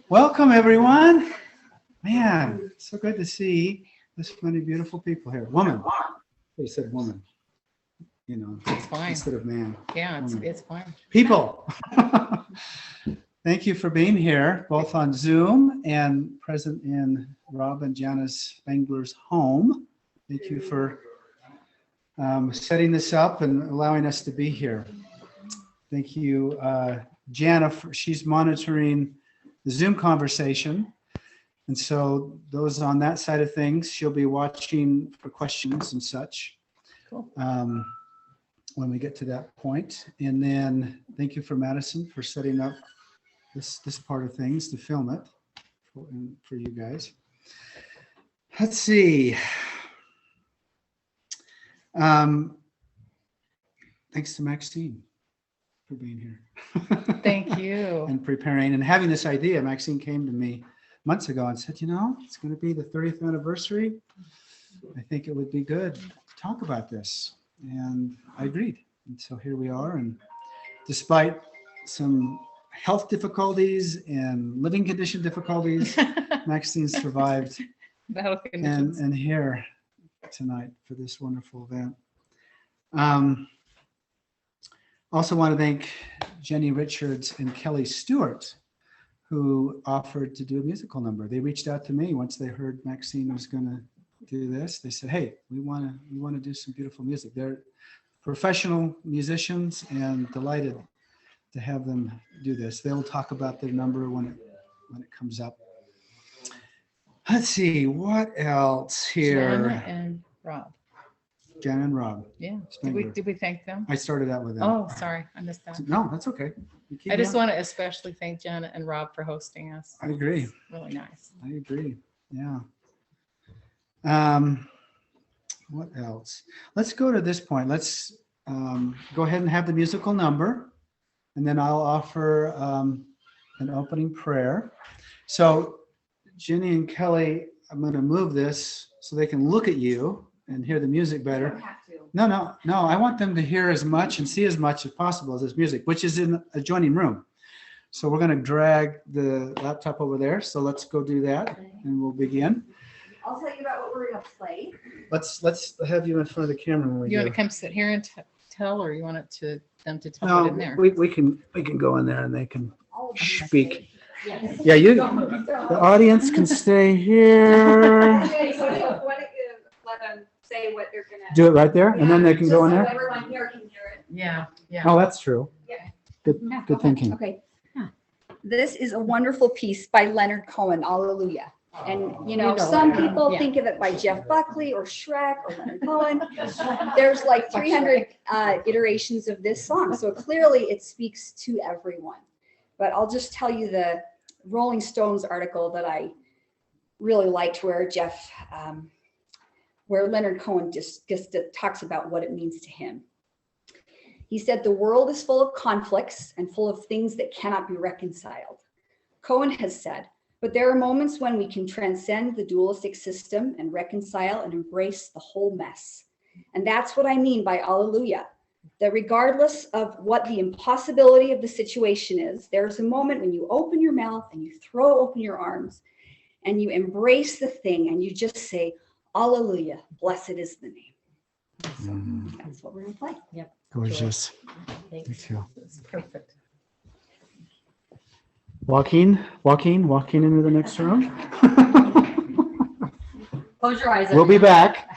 Welcome, everyone. Man, so good to see this many beautiful people here. Woman. They said woman. You know, it's fine. Instead of man. Yeah, it's fine. People. Thank you for being here, both on Zoom and present in Rob and Janice Spangler's home. Thank you for setting this up and allowing us to be here. Thank you, Jana. She's monitoring the Zoom conversation. And so those on that side of things, she'll be watching for questions and such. Cool. When we get to that point. And then thank you for Madison for setting up this part of things to film it for you guys. Let's see. Thanks to Maxine for being here. Thank you. And preparing and having this idea. Maxine came to me months ago and said, you know, it's going to be the 30th anniversary. I think it would be good to talk about this. And I agreed. And so here we are. And despite some health difficulties and living condition difficulties, Maxine survived and here tonight for this wonderful event. Also want to thank Jenny Richards and Kelly Stewart, who offered to do a musical number. They reached out to me once they heard Maxine was going to do this. They said, hey, we want to do some beautiful music. They're professional musicians and delighted to have them do this. They'll talk about their number when it comes up. Let's see, what else here? Jana and Rob. Jana and Rob. Yeah. Did we thank them? I started out with them. Oh, sorry. I missed that. No, that's okay. I just want to especially thank Jana and Rob for hosting us. I agree. It's really nice. I agree. Yeah. What else? Let's go to this point. Let's go ahead and have the musical number, and then I'll offer an opening prayer. So Jenny and Kelly, I'm going to move this so they can look at you and hear the music better. You don't have to. No. I want them to hear as much and see as much as possible as this music, which is in the adjoining room. So we're going to drag the laptop over there. So let's go do that, and we'll begin. I'll tell you about what we're going to play. Let's have you in front of the camera when we You do. want to come sit here and tell, or you want them to tell No, it in there? we can go in there and they can All of them. speak. Yes. Yeah, the audience can stay here. Okay, so why don't you let them say what they're going to Do it right there, and then they can go in So there. everyone here can hear it. Yeah. Oh, that's true. Yeah. Good thinking. Okay. This is a wonderful piece by Leonard Cohen, Alleluia. And, you know, some people think of it by Jeff Buckley or Shrek or Leonard Cohen. There's like 300 iterations of this song. So clearly it speaks to everyone. But I'll just tell you the Rolling Stones article that I really liked where where Leonard Cohen just talks about what it means to him. He said, the world is full of conflicts and full of things that cannot be reconciled. Cohen has said, but there are moments when we can transcend the dualistic system and reconcile and embrace the whole mess. And that's what I mean by Alleluia, that regardless of what the impossibility of the situation is, there's a moment when you open your mouth and you throw open your arms and you embrace the thing and you just say, Alleluia, blessed is the name. So that's what we're going to play. Yep. Gorgeous. Thanks. You too. It's perfect. Walking into the next room. Close your eyes. We'll be back.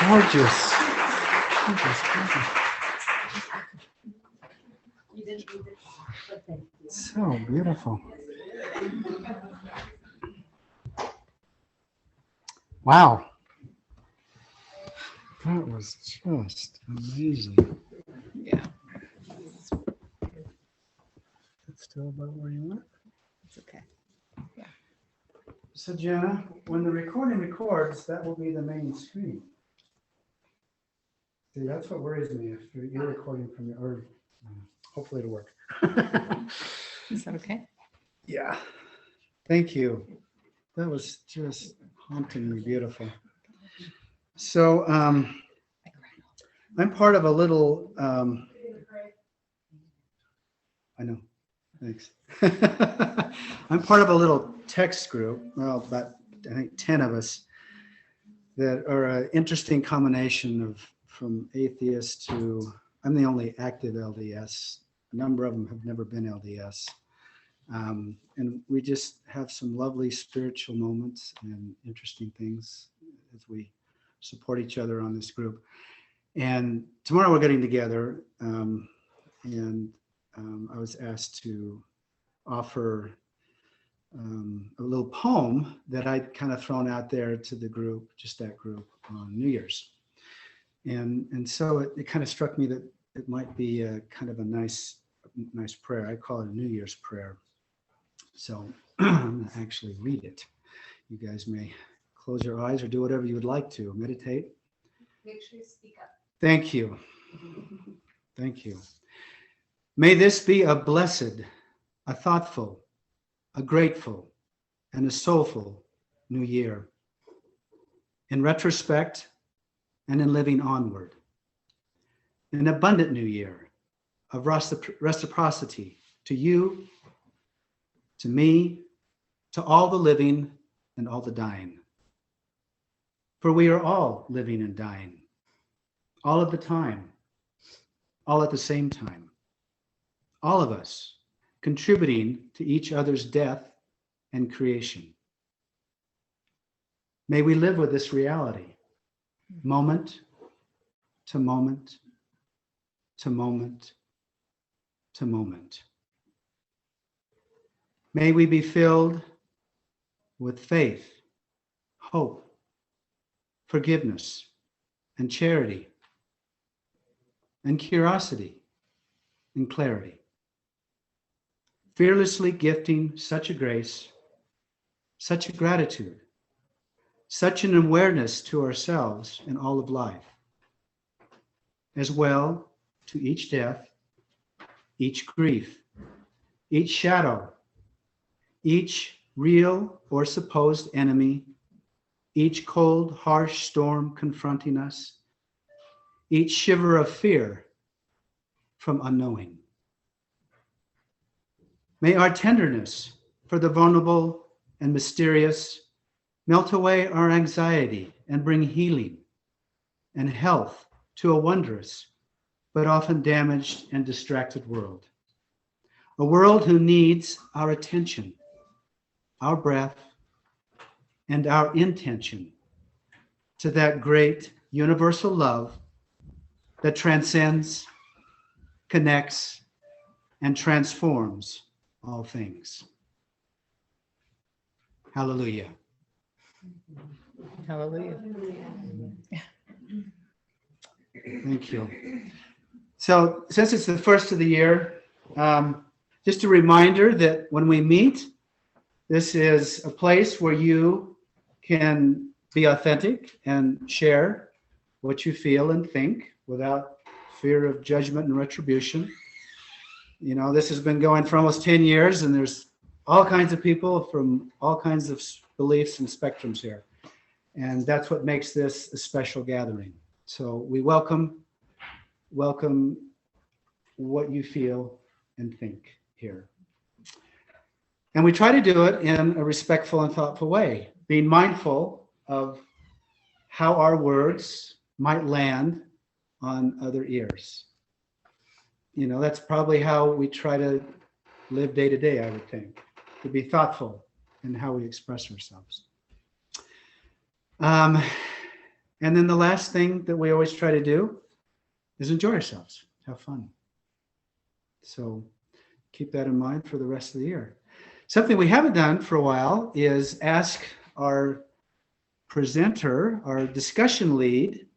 Gorgeous. Gorgeous, gorgeous. So beautiful. Wow. That was just amazing. Yeah, It's still about where you went. it's okay. So Jenna, when the recording records, that will be the main screen. See, that's what worries me, if you're recording from your, or hopefully it'll work. Is that okay? Yeah, thank you. That was just hauntingly beautiful. So I'm part of a little, I know, thanks. I'm part of a little text group, well, about I think 10 of us, that are an interesting combination of from atheists to, I'm the only active LDS. A number of them have never been LDS. And we just have some lovely spiritual moments and interesting things as we support each other on this group. And tomorrow we're getting together, and I was asked to offer a little poem that I'd kind of thrown out there to the group, just that group, on New Year's. And so it kind of struck me that it might be a kind of a nice prayer. I call it a New Year's prayer. So I'm going to actually read it. You guys may close your eyes or do whatever you would like to. Meditate. Make sure you speak up. Thank you. Thank you. May this be a blessed, a thoughtful, a grateful, and a soulful new year. In retrospect and in living onward. An abundant new year of reciprocity to you, to me, to all the living and all the dying. For we are all living and dying, all at the time, all at the same time. All of us contributing to each other's death and creation. May we live with this reality, moment to moment to moment to moment. May we be filled with faith, hope, forgiveness, and charity, and curiosity, and clarity. Fearlessly gifting such a grace, such a gratitude, such an awareness to ourselves and all of life, as well to each death, each grief, each shadow, each real or supposed enemy, each cold, harsh storm confronting us, each shiver of fear from unknowing. May our tenderness for the vulnerable and mysterious melt away our anxiety and bring healing and health to a wondrous but often damaged and distracted world. A world who needs our attention, our breath, and our intention to that great universal love that transcends, connects, and transforms all things. Hallelujah. Hallelujah. Thank you. So since it's the first of the year, just a reminder that when we meet, this is a place where you can be authentic and share what you feel and think without fear of judgment and retribution. You know, this has been going for almost 10 years, and there's all kinds of people from all kinds of beliefs and spectrums here. And that's what makes this a special gathering. So we welcome what you feel and think here. And we try to do it in a respectful and thoughtful way, being mindful of how our words might land on other ears. You know, that's probably how we try to live day to day, I would think, to be thoughtful in how we express ourselves. And then the last thing that we always try to do is enjoy ourselves, have fun. So keep that in mind for the rest of the year. Something we haven't done for a while is ask our presenter, our discussion lead,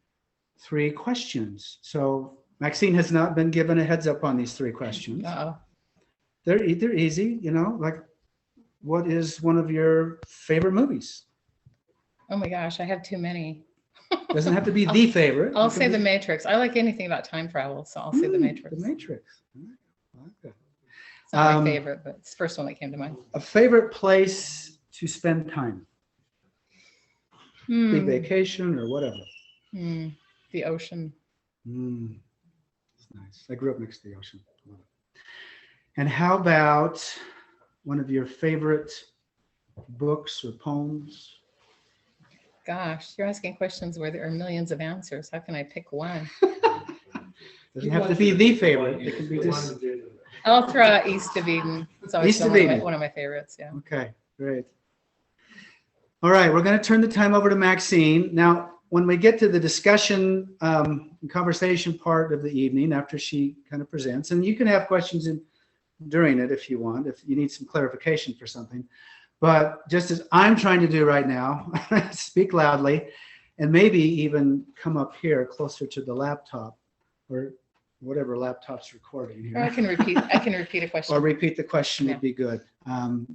3 questions. So Maxine has not been given a heads up on these 3 questions. Uh-oh. They're easy, you know, like what is one of your favorite movies? Oh my gosh, I have too many. Doesn't have to be the favorite. I'll It can say be- The Matrix. I like anything about time travel, so I'll say The Matrix. The Matrix. I like that. It's not Um, my favorite, but it's the first one that came to mind. A favorite place to spend time, be vacation or whatever. The ocean. It's nice. I grew up next to the ocean. Love it. And how about one of your favorite books or poems? Gosh, you're asking questions where there are millions of answers. How can I pick one? Doesn't have to be the favorite. It can be just. I'll throw out East of Eden. It's always East of one of, Eden. one of my favorites. Yeah. Okay, great. All right, we're going to turn the time over to Maxine. Now, when we get to the discussion and conversation part of the evening, after she kind of presents, and you can have questions during it if you want, if you need some clarification for something. But just as I'm trying to do right now, speak loudly and maybe even come up here closer to the laptop or whatever laptop's recording here. Or I can repeat a question. Or repeat the question Yeah. would be good.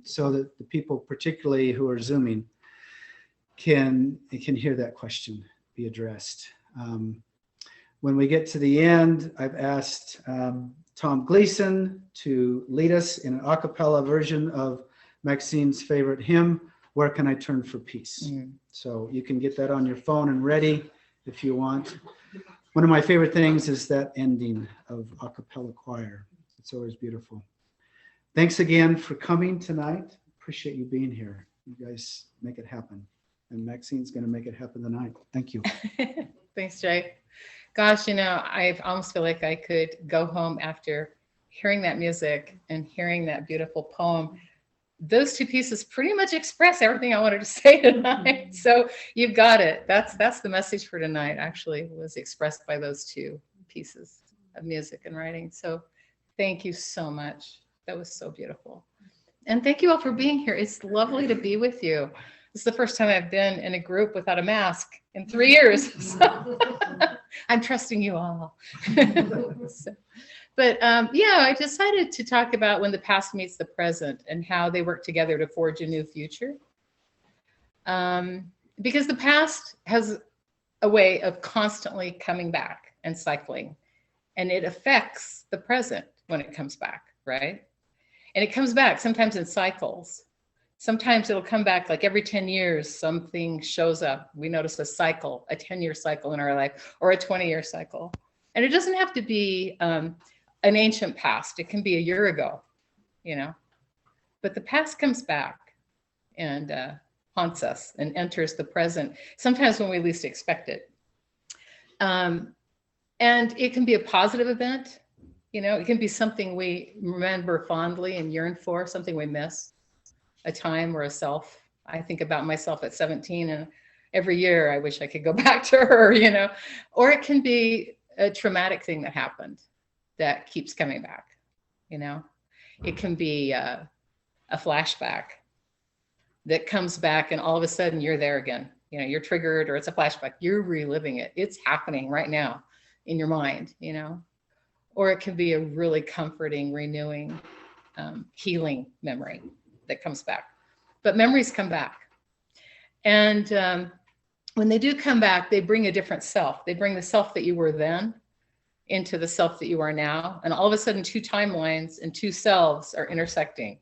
So that the people, particularly who are Zooming, can hear that question be addressed. When we get to the end, I've asked Tom Gleason to lead us in an a cappella version of Maxine's favorite hymn, Where Can I Turn for Peace? So you can get that on your phone and ready if you want. One of my favorite things is that ending of a cappella choir. It's always beautiful. Thanks again for coming tonight. Appreciate you being here. You guys make it happen. And Maxine's going to make it happen tonight. Thank you. Thanks, Jay. Gosh, I almost feel like I could go home after hearing that music and hearing that beautiful poem. Those two pieces pretty much express everything I wanted to say tonight. So you've got it. That's the message for tonight, actually, was expressed by those two pieces of music and writing. So thank you so much. That was so beautiful. And thank you all for being here. It's lovely to be with you. This is the first time I've been in a group without a mask in 3 years. So I'm trusting you all. But I decided to talk about when the past meets the present and how they work together to forge a new future. Because the past has a way of constantly coming back and cycling, and it affects the present when it comes back, right? And it comes back sometimes in cycles. Sometimes it'll come back like every 10 years, something shows up. We notice a cycle, a 10-year cycle in our life, or a 20-year cycle. And it doesn't have to be an ancient past. It can be a year ago, but the past comes back and haunts us and enters the present, sometimes when we least expect it. And it can be a positive event. It can be something we remember fondly and yearn for, something we miss, a time or a self. I think about myself at 17, and every year I wish I could go back to her, or it can be a traumatic thing that happened that keeps coming back. It can be a flashback that comes back, and all of a sudden you're there again. You're triggered, or it's a flashback. You're reliving it. It's happening right now in your mind, or it can be a really comforting, renewing, healing memory that comes back. But memories come back. And when they do come back, they bring a different self. They bring the self that you were then into the self that you are now. And all of a sudden, two timelines and two selves are intersecting.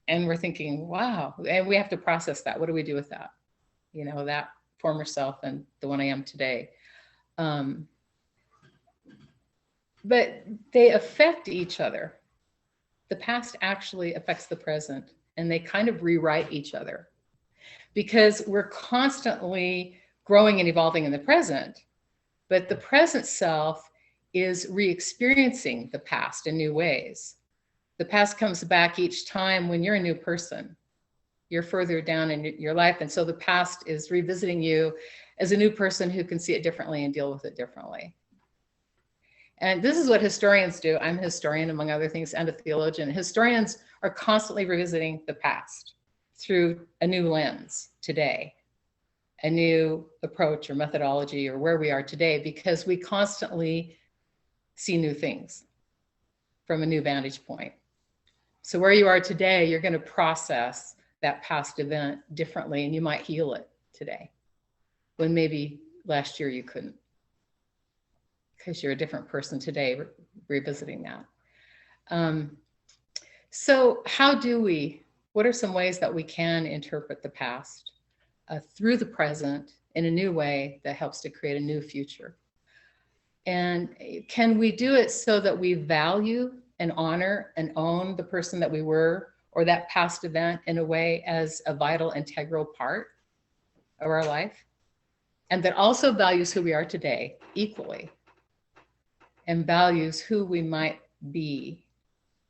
And we're thinking, wow. And we have to process that. What do we do with that? That former self and the one I am today. But they affect each other. The past actually affects the present, and they kind of rewrite each other, because we're constantly growing and evolving in the present, but the present self is re-experiencing the past in new ways. The past comes back each time when you're a new person. You're further down in your life, and so the past is revisiting you as a new person who can see it differently and deal with it differently. And this is what historians do. I'm a historian, among other things, and a theologian. Historians are constantly revisiting the past through a new lens today, a new approach or methodology, or where we are today, because we constantly see new things from a new vantage point. So where you are today, you're going to process that past event differently, and you might heal it today when maybe last year you couldn't, because you're a different person today revisiting that. So what are some ways that we can interpret the past through the present in a new way that helps to create a new future? And can we do it so that we value and honor and own the person that we were, or that past event, in a way as a vital, integral part of our life, and that also values who we are today equally, and values who we might be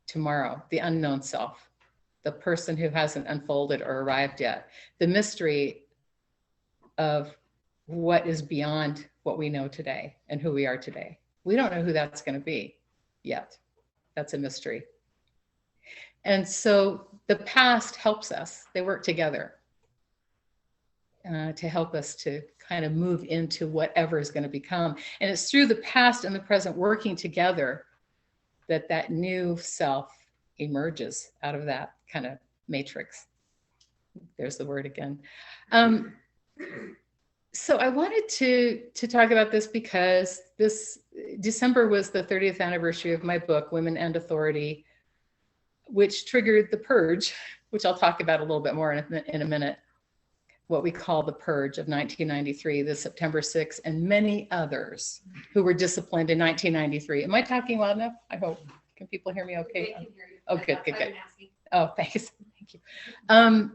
tomorrow, the unknown self, the person who hasn't unfolded or arrived yet, the mystery of what is beyond what we know today and who we are today. We don't know who that's going to be yet. That's a mystery. And so the past helps us. They work together to help us to kind of move into whatever is going to become. And it's through the past and the present working together that that new self emerges out of that kind of matrix. There's the word again. So I wanted to talk about this because this December was the 30th anniversary of my book, Women and Authority, which triggered the purge, which I'll talk about a little bit more in a minute, what we call the purge of 1993, the September 6th, and many others who were disciplined in 1993. Am I talking loud enough? I hope. Can people hear me okay? Oh, good. Oh, thanks. Thank you.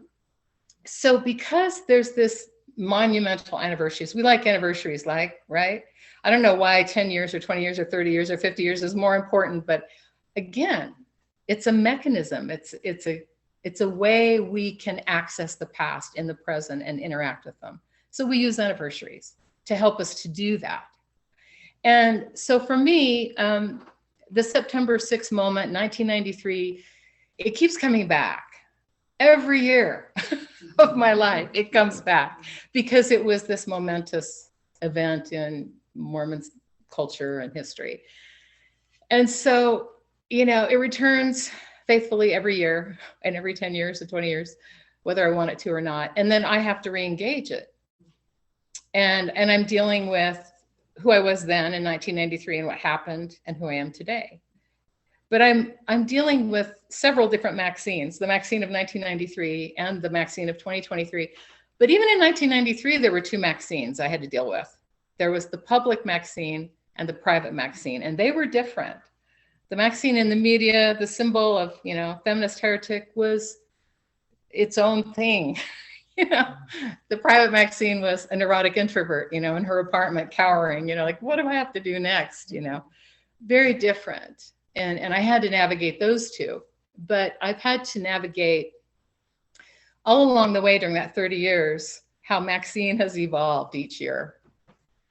So because there's this monumental anniversaries, we like anniversaries, right? I don't know why 10 years or 20 years or 30 years or 50 years is more important, but again, it's a mechanism. It's a way we can access the past in the present and interact with them. So we use anniversaries to help us to do that. And so for me, the September 6th moment, 1993, it keeps coming back. Every year of my life, it comes back because it was this momentous event in Mormon culture and history. And so, it returns faithfully every year and every 10 years or 20 years, whether I want it to or not. And then I have to re-engage it. And I'm dealing with who I was then in 1993 and what happened and who I am today. But I'm dealing with several different Maxines, the Maxine of 1993 and the Maxine of 2023. But even in 1993, there were two Maxines I had to deal with. There was the public Maxine and the private Maxine, and they were different. The Maxine in the media, the symbol of, feminist heretic, was its own thing. The private Maxine was a neurotic introvert, in her apartment cowering, like, what do I have to do next? Very different. And I had to navigate those two, but I've had to navigate all along the way during that 30 years, how Maxine has evolved each year.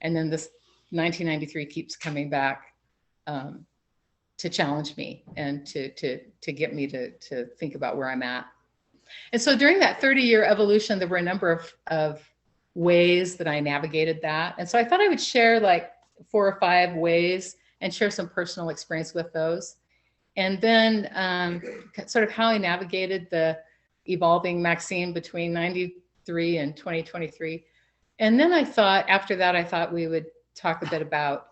And then this 1993 keeps coming back to challenge me and to get me to think about where I'm at. And so during that 30-year evolution, there were a number of ways that I navigated that. And so I thought I would share like 4 or 5 ways and share some personal experience with those. And then sort of how I navigated the evolving Maxine between 93 and 2023. And then after that, we would talk a bit about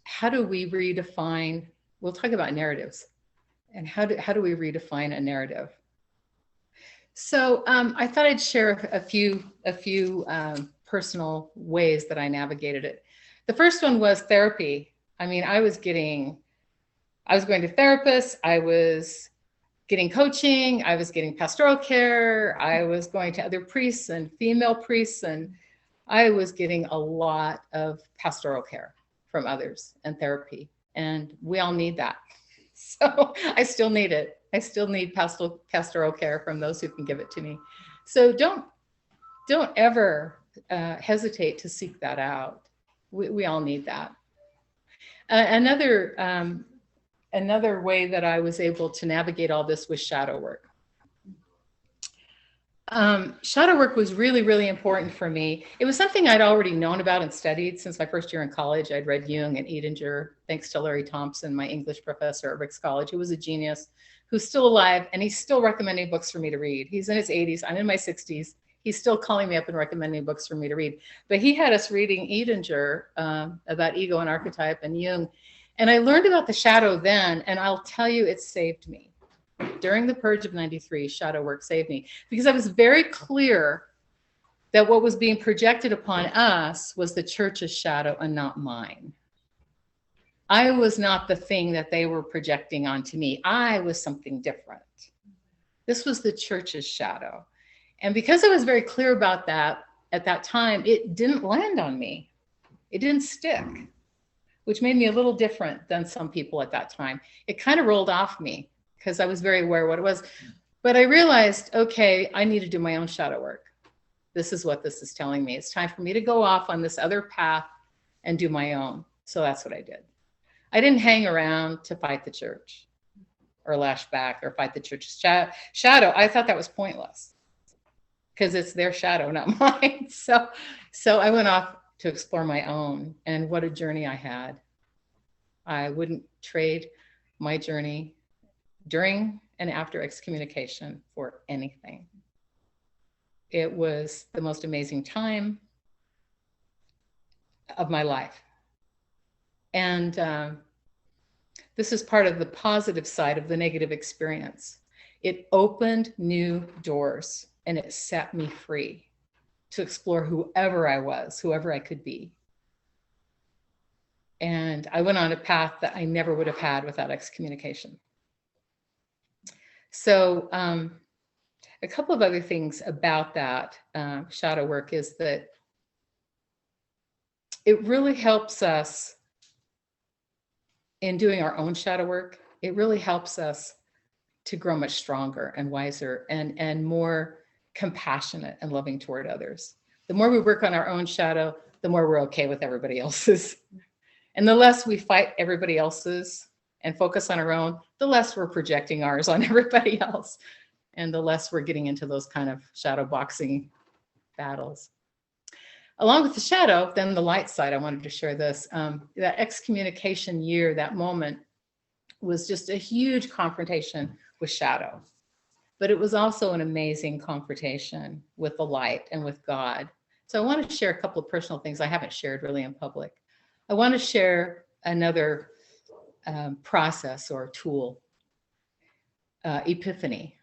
how do we redefine, we'll talk about narratives and how do we redefine a narrative? So I thought I'd share a few personal ways that I navigated it. The first one was therapy. I mean, I was going to therapists, I was getting coaching, I was getting pastoral care, I was going to other priests and female priests, and I was getting a lot of pastoral care from others and therapy. And we all need that. So I still need it. I still need pastoral care from those who can give it to me. So don't ever hesitate to seek that out. We all need that. Another way that I was able to navigate all this was shadow work. Shadow work was really, really important for me. It was something I'd already known about and studied since my first year in college. I'd read Jung and Edinger, thanks to Larry Thompson, my English professor at Ricks College, who was a genius, who's still alive, and he's still recommending books for me to read. He's in his 80s, I'm in my 60s. He's still calling me up and recommending books for me to read. But he had us reading Edinger about ego and archetype and Jung. And I learned about the shadow then, and I'll tell you, it saved me. During the purge of 93, shadow work saved me because I was very clear that what was being projected upon us was the church's shadow and not mine. I was not the thing that they were projecting onto me. I was something different. This was the church's shadow. And because I was very clear about that at that time, it didn't land on me. It didn't stick, which made me a little different than some people at that time. It kind of rolled off me, because I was very aware of what it was. But I realized, okay, I need to do my own shadow work. This is what this is telling me. It's time for me to go off on this other path and do my own. So that's what I did. I didn't hang around to fight the church or lash back or fight the church's shadow. I thought that was pointless because it's their shadow, not mine. So I went off to explore my own, and what a journey I had. I wouldn't trade my journey during and after excommunication for anything. It was the most amazing time of my life. And this is part of the positive side of the negative experience. It opened new doors and it set me free to explore whoever I was, whoever I could be. And I went on a path that I never would have had without excommunication. So a couple of other things about that shadow work is that it really helps us in doing our own shadow work. It really helps us to grow much stronger and wiser and more compassionate and loving toward others. The more we work on our own shadow, the more we're okay with everybody else's. And the less we fight everybody else's and focus on our own, the less we're projecting ours on everybody else. And the less we're getting into those kind of shadow boxing battles. Along with the shadow, then the light side, I wanted to share this. That excommunication year, that moment, was just a huge confrontation with shadow. But it was also an amazing confrontation with the light and with God. So I want to share a couple of personal things I haven't shared really in public. I want to share another process or tool, Epiphany.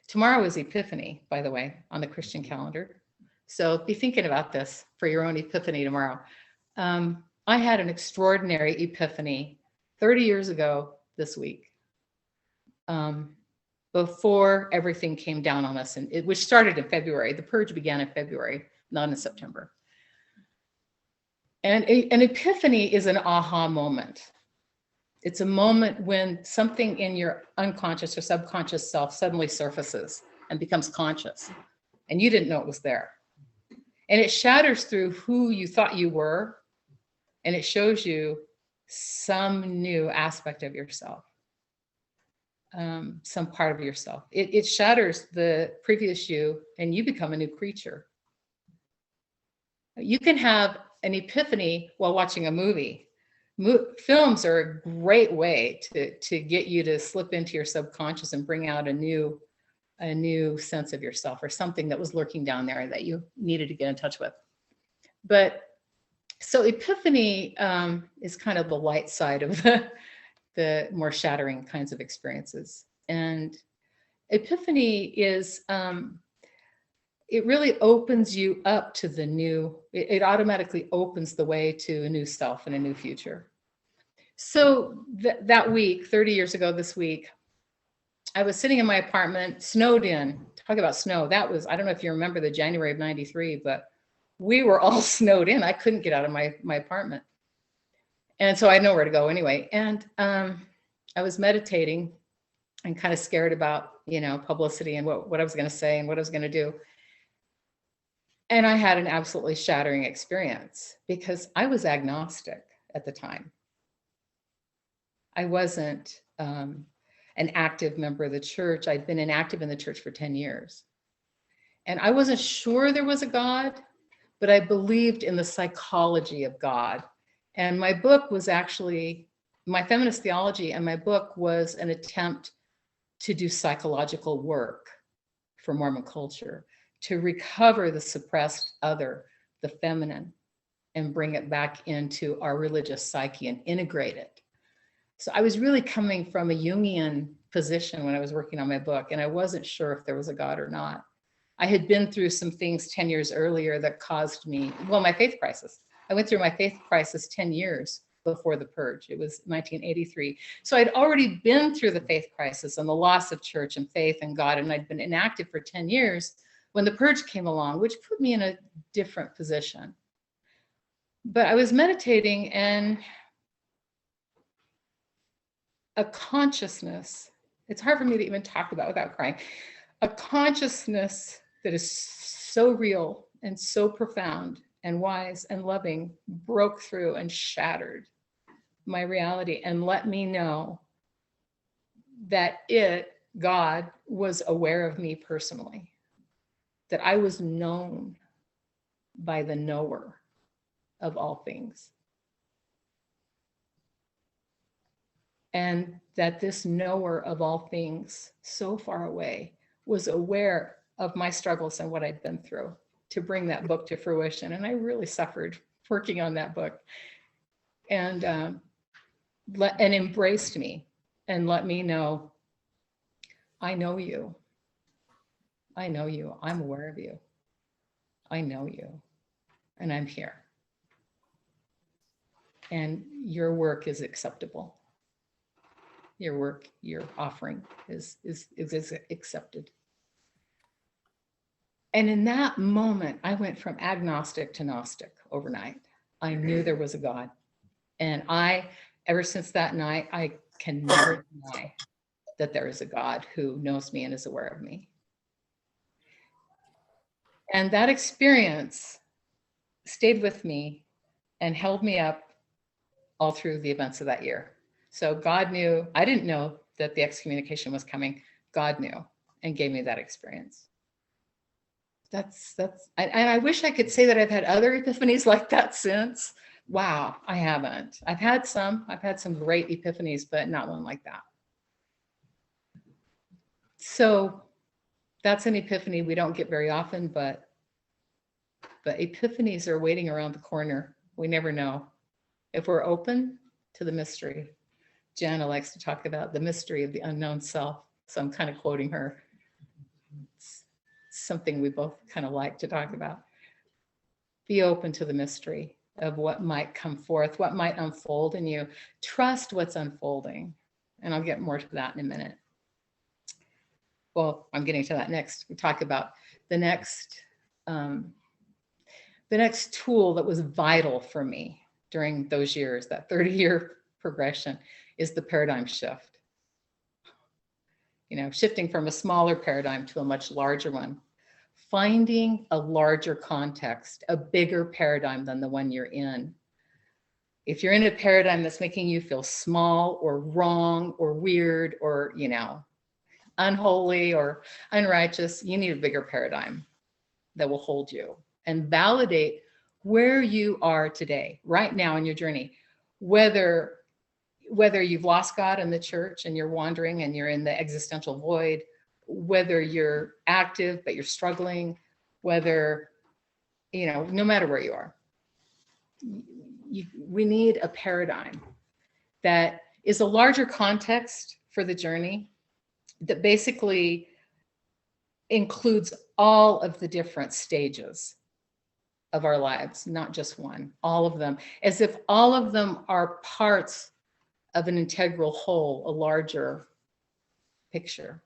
Tomorrow is Epiphany, by the way, on the Christian calendar. So be thinking about this for your own Epiphany tomorrow. I had an extraordinary Epiphany 30 years ago this week, before everything came down on us, which started in February. The purge began in February, not in September. And an epiphany is an aha moment. It's a moment when something in your unconscious or subconscious self suddenly surfaces and becomes conscious, and you didn't know it was there. And it shatters through who you thought you were, and it shows you some new aspect of yourself, some part of yourself. It shatters the previous you, and you become a new creature. You can have an epiphany while watching a movie. Films are a great way to get you to slip into your subconscious and bring out a new sense of yourself, or something that was lurking down there that you needed to get in touch with. But so epiphany is kind of the light side of the more shattering kinds of experiences. And epiphany is, it really opens you up to the new. It automatically opens the way to a new self and a new future. So that week, 30 years ago this week, I was sitting in my apartment, snowed in. Talk about snow. That was, I don't know if you remember the January of 93, but we were all snowed in. I couldn't get out of my apartment. And so I had nowhere to go anyway. And I was meditating and kind of scared about, publicity and what I was going to say and what I was going to do. And I had an absolutely shattering experience because I was agnostic at the time. I wasn't, and an active member of the church. I'd been inactive in the church for 10 years. And I wasn't sure there was a God, but I believed in the psychology of God. And my book was actually, my feminist theology and my book was an attempt to do psychological work for Mormon culture, to recover the suppressed other, the feminine, and bring it back into our religious psyche and integrate it. So I was really coming from a Jungian position when I was working on my book, and I wasn't sure if there was a God or not. I had been through some things 10 years earlier that caused me, well, my faith crisis. I went through my faith crisis 10 years before the purge. It was 1983. So I'd already been through the faith crisis and the loss of church and faith and God, and I'd been inactive for 10 years when the purge came along, which put me in a different position. But I was meditating, and a consciousness, it's hard for me to even talk about without crying, a consciousness that is so real and so profound and wise and loving broke through and shattered my reality and let me know that God, was aware of me personally, that I was known by the knower of all things. And that this knower of all things so far away was aware of my struggles and what I'd been through to bring that book to fruition. And I really suffered working on that book, and embraced me and let me know, I know you. I know you. I'm aware of you. I know you. And I'm here. And your work is acceptable. Your work, your offering is accepted. And in that moment, I went from agnostic to Gnostic overnight. I knew there was a God. And ever since that night, I can never deny that there is a God who knows me and is aware of me. And that experience stayed with me and held me up all through the events of that year. So God knew, I didn't know that the excommunication was coming. God knew and gave me that experience. And I wish I could say that I've had other epiphanies like that since. Wow, I haven't. I've had some great epiphanies, but not one like that. So that's an epiphany we don't get very often, but epiphanies are waiting around the corner. We never know. If we're open to the mystery. Jana likes to talk about the mystery of the unknown self. So I'm kind of quoting her. It's something we both kind of like to talk about. Be open to the mystery of what might come forth, what might unfold in you. Trust what's unfolding. And I'll get more to that in a minute. Well, I'm getting to that next. We talk about the next tool that was vital for me during those years, that 30-year progression, is the paradigm shift. Shifting from a smaller paradigm to a much larger one. Finding a larger context, a bigger paradigm than the one you're in. If you're in a paradigm that's making you feel small or wrong or weird or, unholy or unrighteous, you need a bigger paradigm that will hold you and validate where you are today, right now in your journey, whether you've lost God in the church and you're wandering and you're in the existential void, whether you're active but you're struggling, whether, no matter where you are, we need a paradigm that is a larger context for the journey, that basically includes all of the different stages of our lives, not just one, all of them, as if all of them are parts of an integral whole, a larger picture.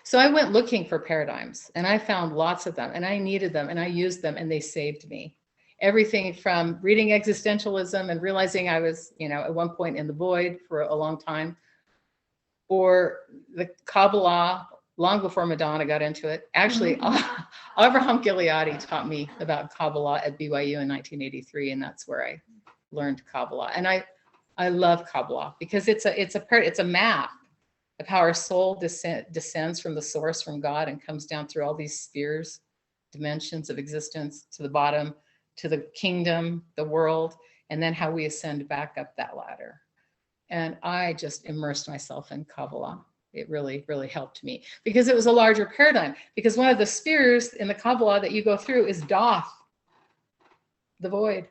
So I went looking for paradigms and I found lots of them and I needed them and I used them and they saved me. Everything from reading existentialism and realizing I was, at one point in the void for a long time, or the Kabbalah, long before Madonna got into it. Actually, Avraham Gileadi taught me about Kabbalah at BYU in 1983, and that's where I learned Kabbalah. And I love Kabbalah because it's a map of how our soul descends from the source, from God, and comes down through all these spheres, dimensions of existence to the bottom, to the kingdom, the world, and then how we ascend back up that ladder. And I just immersed myself in Kabbalah. It really, really helped me because it was a larger paradigm. Because one of the spheres in the Kabbalah that you go through is Doth, the void.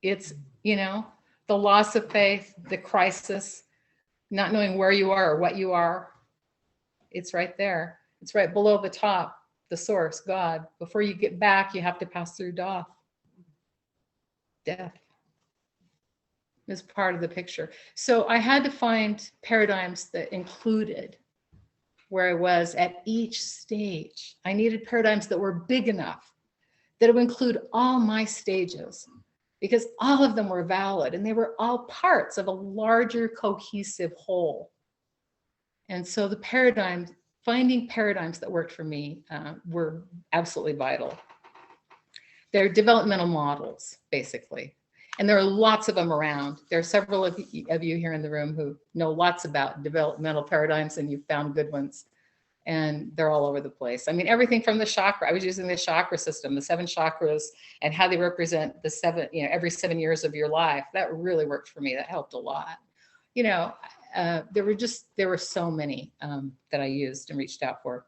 It's, you know, the loss of faith, the crisis, not knowing where you are or what you are. It's right there. It's right below the top, the source, God. Before you get back, you have to pass through Doth. Death is part of the picture. So I had to find paradigms that included where I was at each stage. I needed paradigms that were big enough that it would include all my stages, because all of them were valid and they were all parts of a larger cohesive whole. And so the paradigms, finding paradigms that worked for me were absolutely vital. They're developmental models, basically. And there are lots of them around. There are several of you here in the room who know lots about developmental paradigms, and you've found good ones. And they're all over the place. I mean, everything from the chakra. I was using the chakra system, the 7 chakras, and how they represent the 7, you know, every 7 years of your life. That really worked for me. That helped a lot. You know, there were so many that I used and reached out for.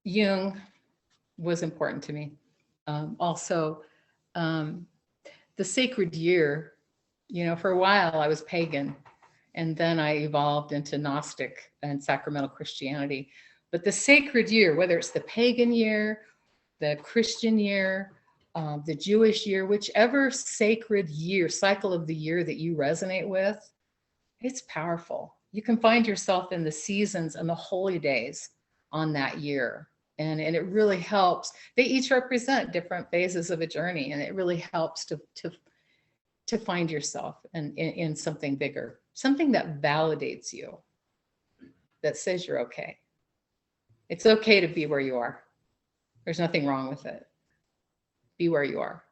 Jung was important to me. Also, the sacred year, you know, for a while I was pagan, and then I evolved into Gnostic and sacramental Christianity. But the sacred year, whether it's the pagan year, the Christian year, the Jewish year, whichever sacred year, cycle of the year that you resonate with, it's powerful. You can find yourself in the seasons and the holy days on that year. And it really helps. They each represent different phases of a journey, and it really helps to find yourself in something bigger, something that validates you, that says you're okay. It's okay to be where you are. There's nothing wrong with it. Be where you are.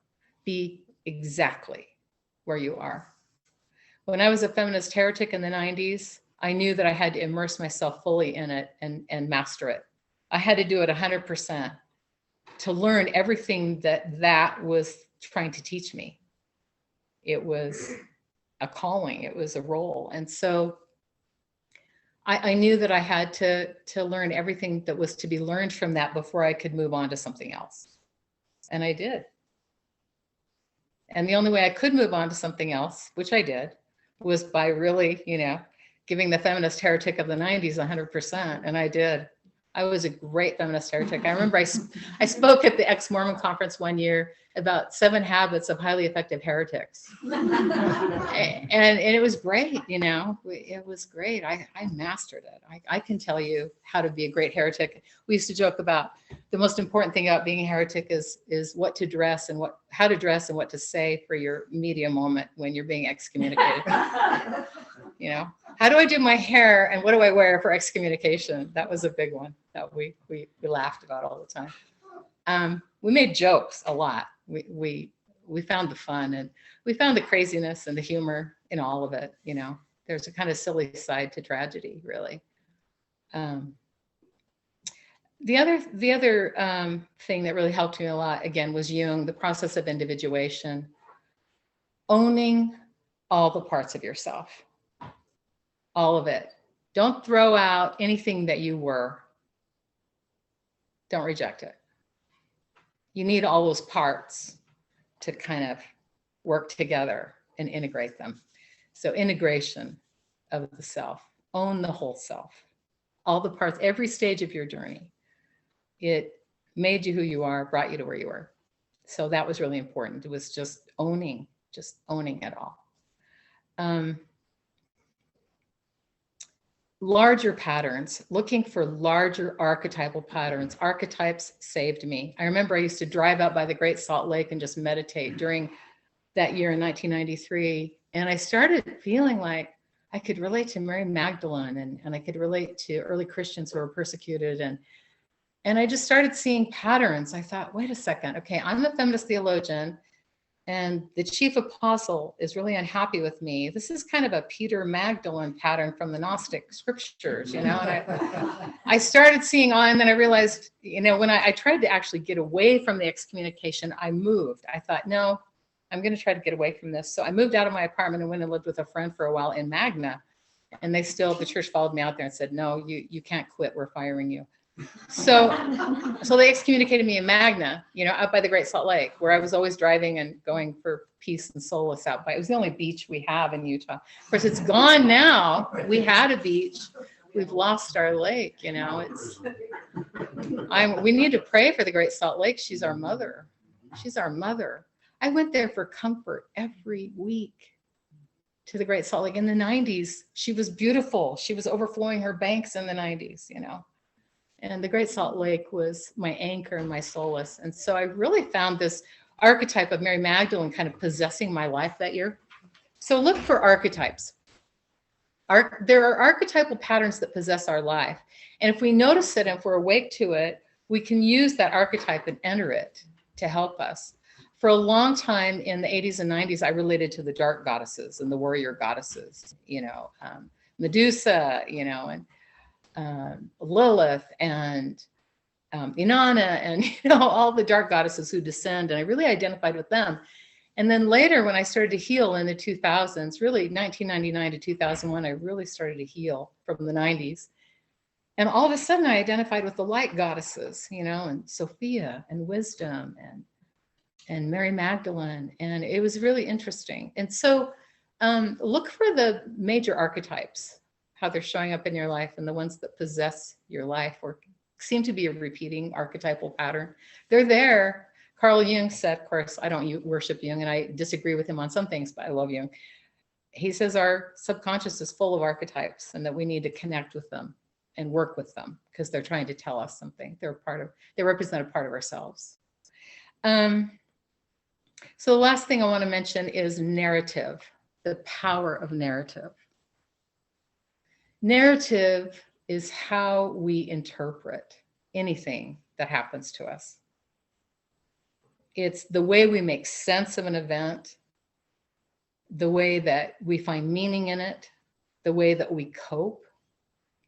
Be exactly where you are. When I was a feminist heretic in the 90s, I knew that I had to immerse myself fully in it and master it. I had to do it 100% to learn everything that was trying to teach me. It was a calling, it was a role. And so I knew that I had to learn everything that was to be learned from that before I could move on to something else. And I did. And the only way I could move on to something else, which I did, was by really, you know, giving the feminist heretic of the 90s 100%. And I did. I was a great feminist heretic. I remember I spoke at the ex-Mormon conference one year about 7 habits of highly effective heretics. and it was great, you know, it was great. I mastered it. I can tell you how to be a great heretic. We used to joke about the most important thing about being a heretic is what to dress and how to dress and what to say for your media moment when you're being excommunicated. You know, how do I do my hair and what do I wear for excommunication? That was a big one that we laughed about all the time. We made jokes a lot. We found the fun and we found the craziness and the humor in all of it. You know, there's a kind of silly side to tragedy, really. The other thing that really helped me a lot, again, was Jung, the process of individuation, owning all the parts of yourself. All of it. Don't throw out anything that you were. Don't reject it. You need all those parts to kind of work together and integrate them. So integration of the self. Own the whole self. All the parts, every stage of your journey. It made you who you are, brought you to where you were. So that was really important. It was just owning it all. Larger patterns, looking for larger archetypal patterns. Archetypes saved me. I remember I used to drive out by the Great Salt Lake and just meditate during that year in 1993. And I started feeling like I could relate to Mary Magdalene and I could relate to early Christians who were persecuted. And I just started seeing patterns. I thought, wait a second. Okay, I'm a feminist theologian and the chief apostle is really unhappy with me. This is kind of a Peter Magdalene pattern from the Gnostic scriptures, you know. And I started seeing and then I realized, you know, when I tried to actually get away from the excommunication, I moved. I thought, no, I'm going to try to get away from this. So I moved out of my apartment and went and lived with a friend for a while in Magna. And the church followed me out there and said, no, you can't quit. We're firing you. So they excommunicated me in Magna, you know, out by the Great Salt Lake, where I was always driving and going for peace and solace out by. It was the only beach we have in Utah. Of course, it's gone now. We had a beach. We've lost our lake, you know. We need to pray for the Great Salt Lake. She's our mother. She's our mother. I went there for comfort every week to the Great Salt Lake in the 90s. She was beautiful. She was overflowing her banks in the 90s, you know. And the Great Salt Lake was my anchor and my solace. And so I really found this archetype of Mary Magdalene kind of possessing my life that year. So look for archetypes. There are archetypal patterns that possess our life. And if we notice it, and if we're awake to it, we can use that archetype and enter it to help us. For a long time in the 80s and 90s, I related to the dark goddesses and the warrior goddesses, you know, Medusa, you know, and Lilith and Inanna, and you know, all the dark goddesses who descend, and I really identified with them. And then later, when I started to heal in the 2000s, really 1999 to 2001, I really started to heal from the 90s. And all of a sudden, I identified with the light goddesses, you know, and Sophia and wisdom and Mary Magdalene, and it was really interesting. And so, look for the major archetypes, how they're showing up in your life, and the ones that possess your life or seem to be a repeating archetypal pattern. They're there. Carl Jung said, of course, I don't worship Jung and I disagree with him on some things, but I love Jung. He says our subconscious is full of archetypes and that we need to connect with them and work with them because they're trying to tell us something. They represent a part of ourselves. So the last thing I want to mention is narrative, the power of narrative. Narrative is how we interpret anything that happens to us. It's the way we make sense of an event, the way that we find meaning in it, the way that we cope,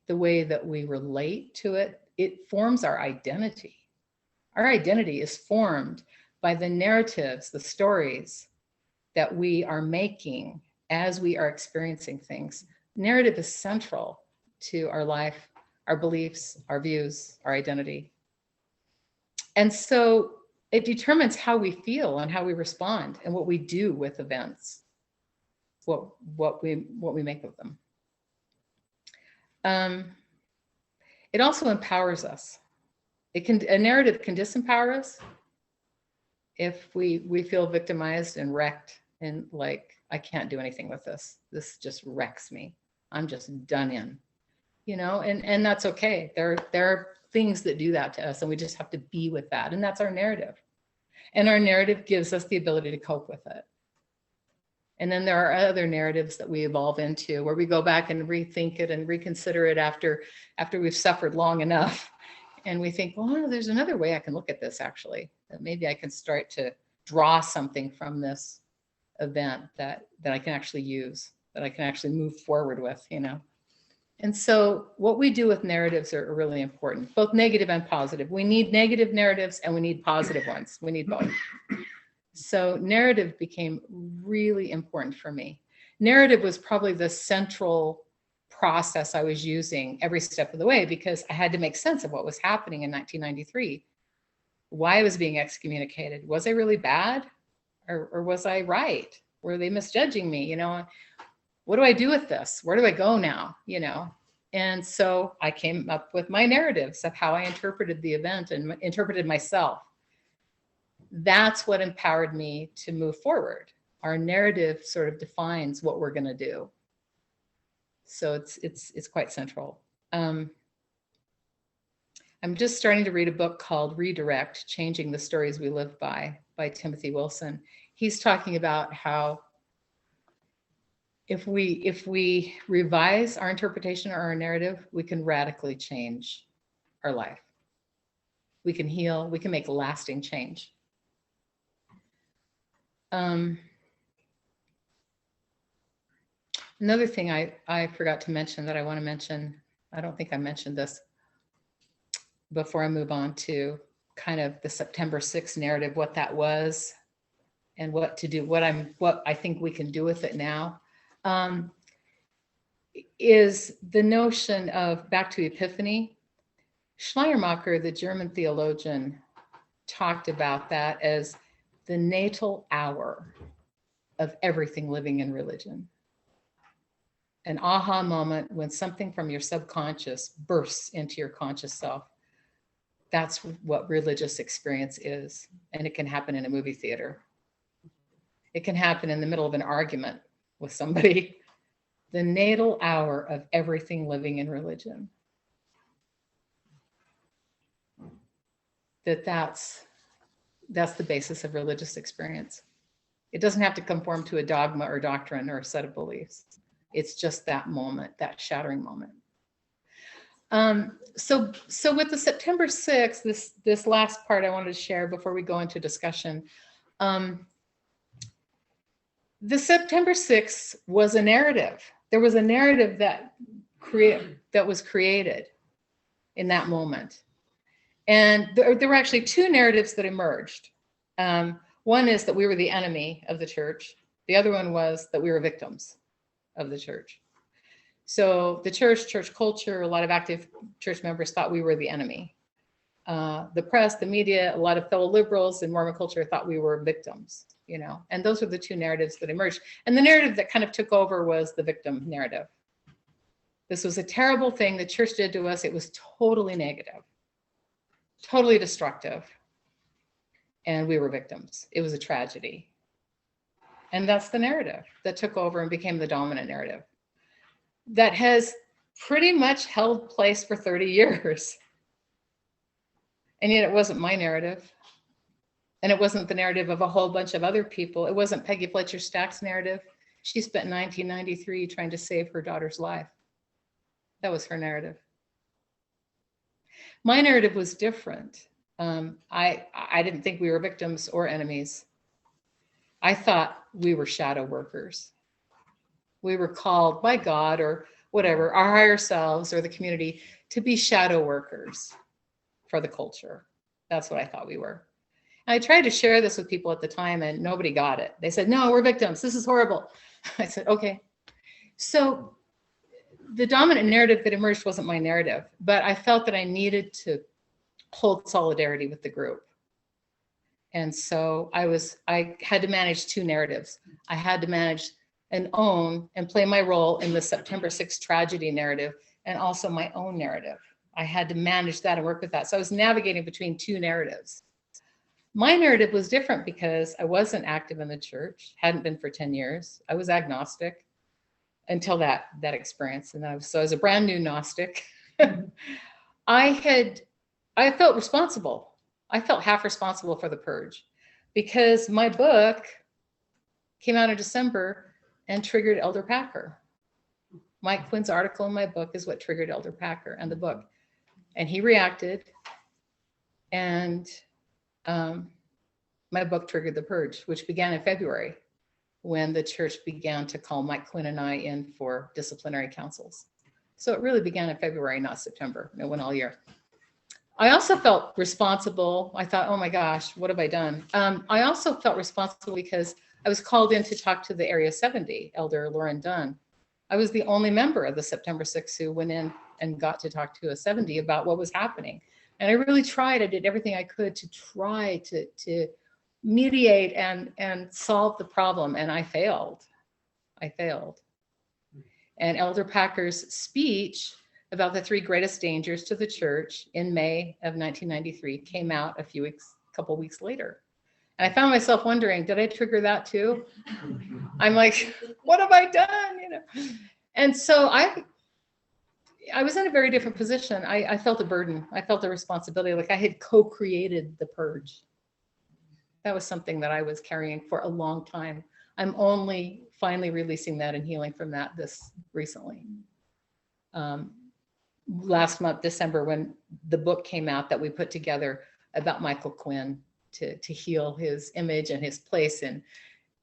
the way that we relate to it. It forms our identity. Our identity is formed by the narratives, the stories that we are making as we are experiencing things. Narrative is central to our life, our beliefs, our views, our identity. And so it determines how we feel and how we respond and what we do with events, what we make of them. It also empowers us. A narrative can disempower us if we feel victimized and wrecked and like, I can't do anything with this. This just wrecks me. I'm just done in, you know, and that's okay. There are things that do that to us and we just have to be with that. And that's our narrative. And our narrative gives us the ability to cope with it. And then there are other narratives that we evolve into where we go back and rethink it and reconsider it after we've suffered long enough. And we think, well, there's another way I can look at this actually, that maybe I can start to draw something from this event that I can actually use, that I can actually move forward with, you know. And so what we do with narratives are really important, both negative and positive. We need negative narratives and we need positive ones. We need both. So narrative became really important for me. Narrative was probably the central process I was using every step of the way because I had to make sense of what was happening in 1993. Why I was being excommunicated. Was I really bad? Or was I right? Were they misjudging me? You know, what do I do with this? Where do I go now? You know? And so I came up with my narratives of how I interpreted the event and interpreted myself. That's what empowered me to move forward. Our narrative sort of defines what we're going to do. So it's quite central. I'm just starting to read a book called Redirect, Changing the Stories We Live by Timothy Wilson. He's talking about how if we revise our interpretation or our narrative, we can radically change our life. We can heal, we can make lasting change. Another thing I forgot to mention that I want to mention, I don't think I mentioned this before I move on to kind of the September 6th narrative, what that was and what to do, what I think we can do with it now, is the notion of back to Epiphany. Schleiermacher, the German theologian, talked about that as the natal hour of everything living in religion. An aha moment when something from your subconscious bursts into your conscious self. That's what religious experience is. And it can happen in a movie theater. It can happen in the middle of an argument with somebody. The natal hour of everything living in religion. That's the basis of religious experience. It doesn't have to conform to a dogma or doctrine or a set of beliefs. It's just that moment, that shattering moment. So with the September 6th, this last part I wanted to share before we go into discussion. The September 6th was a narrative. There was a narrative that was created in that moment. And there were actually two narratives that emerged. One is that we were the enemy of the church. The other one was that we were victims of the church. So the church culture, a lot of active church members thought we were the enemy. The press, the media, a lot of fellow liberals in Mormon culture thought we were victims, and those were the two narratives that emerged. And the narrative that kind of took over was the victim narrative. This was a terrible thing the church did to us. It was totally negative, totally destructive. And we were victims. It was a tragedy. And that's the narrative that took over and became the dominant narrative that has pretty much held place for 30 years. And yet it wasn't my narrative. And it wasn't the narrative of a whole bunch of other people. It wasn't Peggy Fletcher Stack's narrative. She spent 1993 trying to save her daughter's life. That was her narrative. My narrative was different. I didn't think we were victims or enemies. I thought we were shadow workers. We were called by God or whatever, our higher selves or the community, to be shadow workers for the culture. That's what I thought we were. And I tried to share this with people at the time and nobody got it. They said, no, we're victims. This is horrible. I said, okay. So the dominant narrative that emerged wasn't my narrative, but I felt that I needed to hold solidarity with the group. And so I had to manage two narratives. I had to manage and own and play my role in the September 6th tragedy narrative and also my own narrative. I had to manage that and work with that. So I was navigating between two narratives. My narrative was different because I wasn't active in the church, hadn't been for 10 years. I was agnostic until that experience. And I was a brand new Gnostic. I felt responsible. I felt half responsible for the purge because my book came out in December and triggered Elder Packer. Mike Quinn's article in my book is what triggered Elder Packer and the book. And he reacted, and my book triggered the purge, which began in February when the church began to call Mike Quinn and I in for disciplinary councils. So it really began in February, not September. It went all year. I also felt responsible. I thought, oh my gosh, what have I done? I also felt responsible because I was called in to talk to the Area 70, Elder Lauren Dunn. I was the only member of the September 6th who went in and got to talk to a 70 about what was happening. And I really tried. I did everything I could to try to mediate and solve the problem. And I failed. And Elder Packer's speech about the three greatest dangers to the church in May of 1993 came out a couple weeks later. And I found myself wondering, did I trigger that too? I'm like, what have I done? And so I was in a very different position. I felt a burden. I felt a responsibility, like I had co-created the purge. That was something that I was carrying for a long time. I'm only finally releasing that and healing from that this recently. Last month, December, when the book came out that we put together about Michael Quinn to heal his image and his place in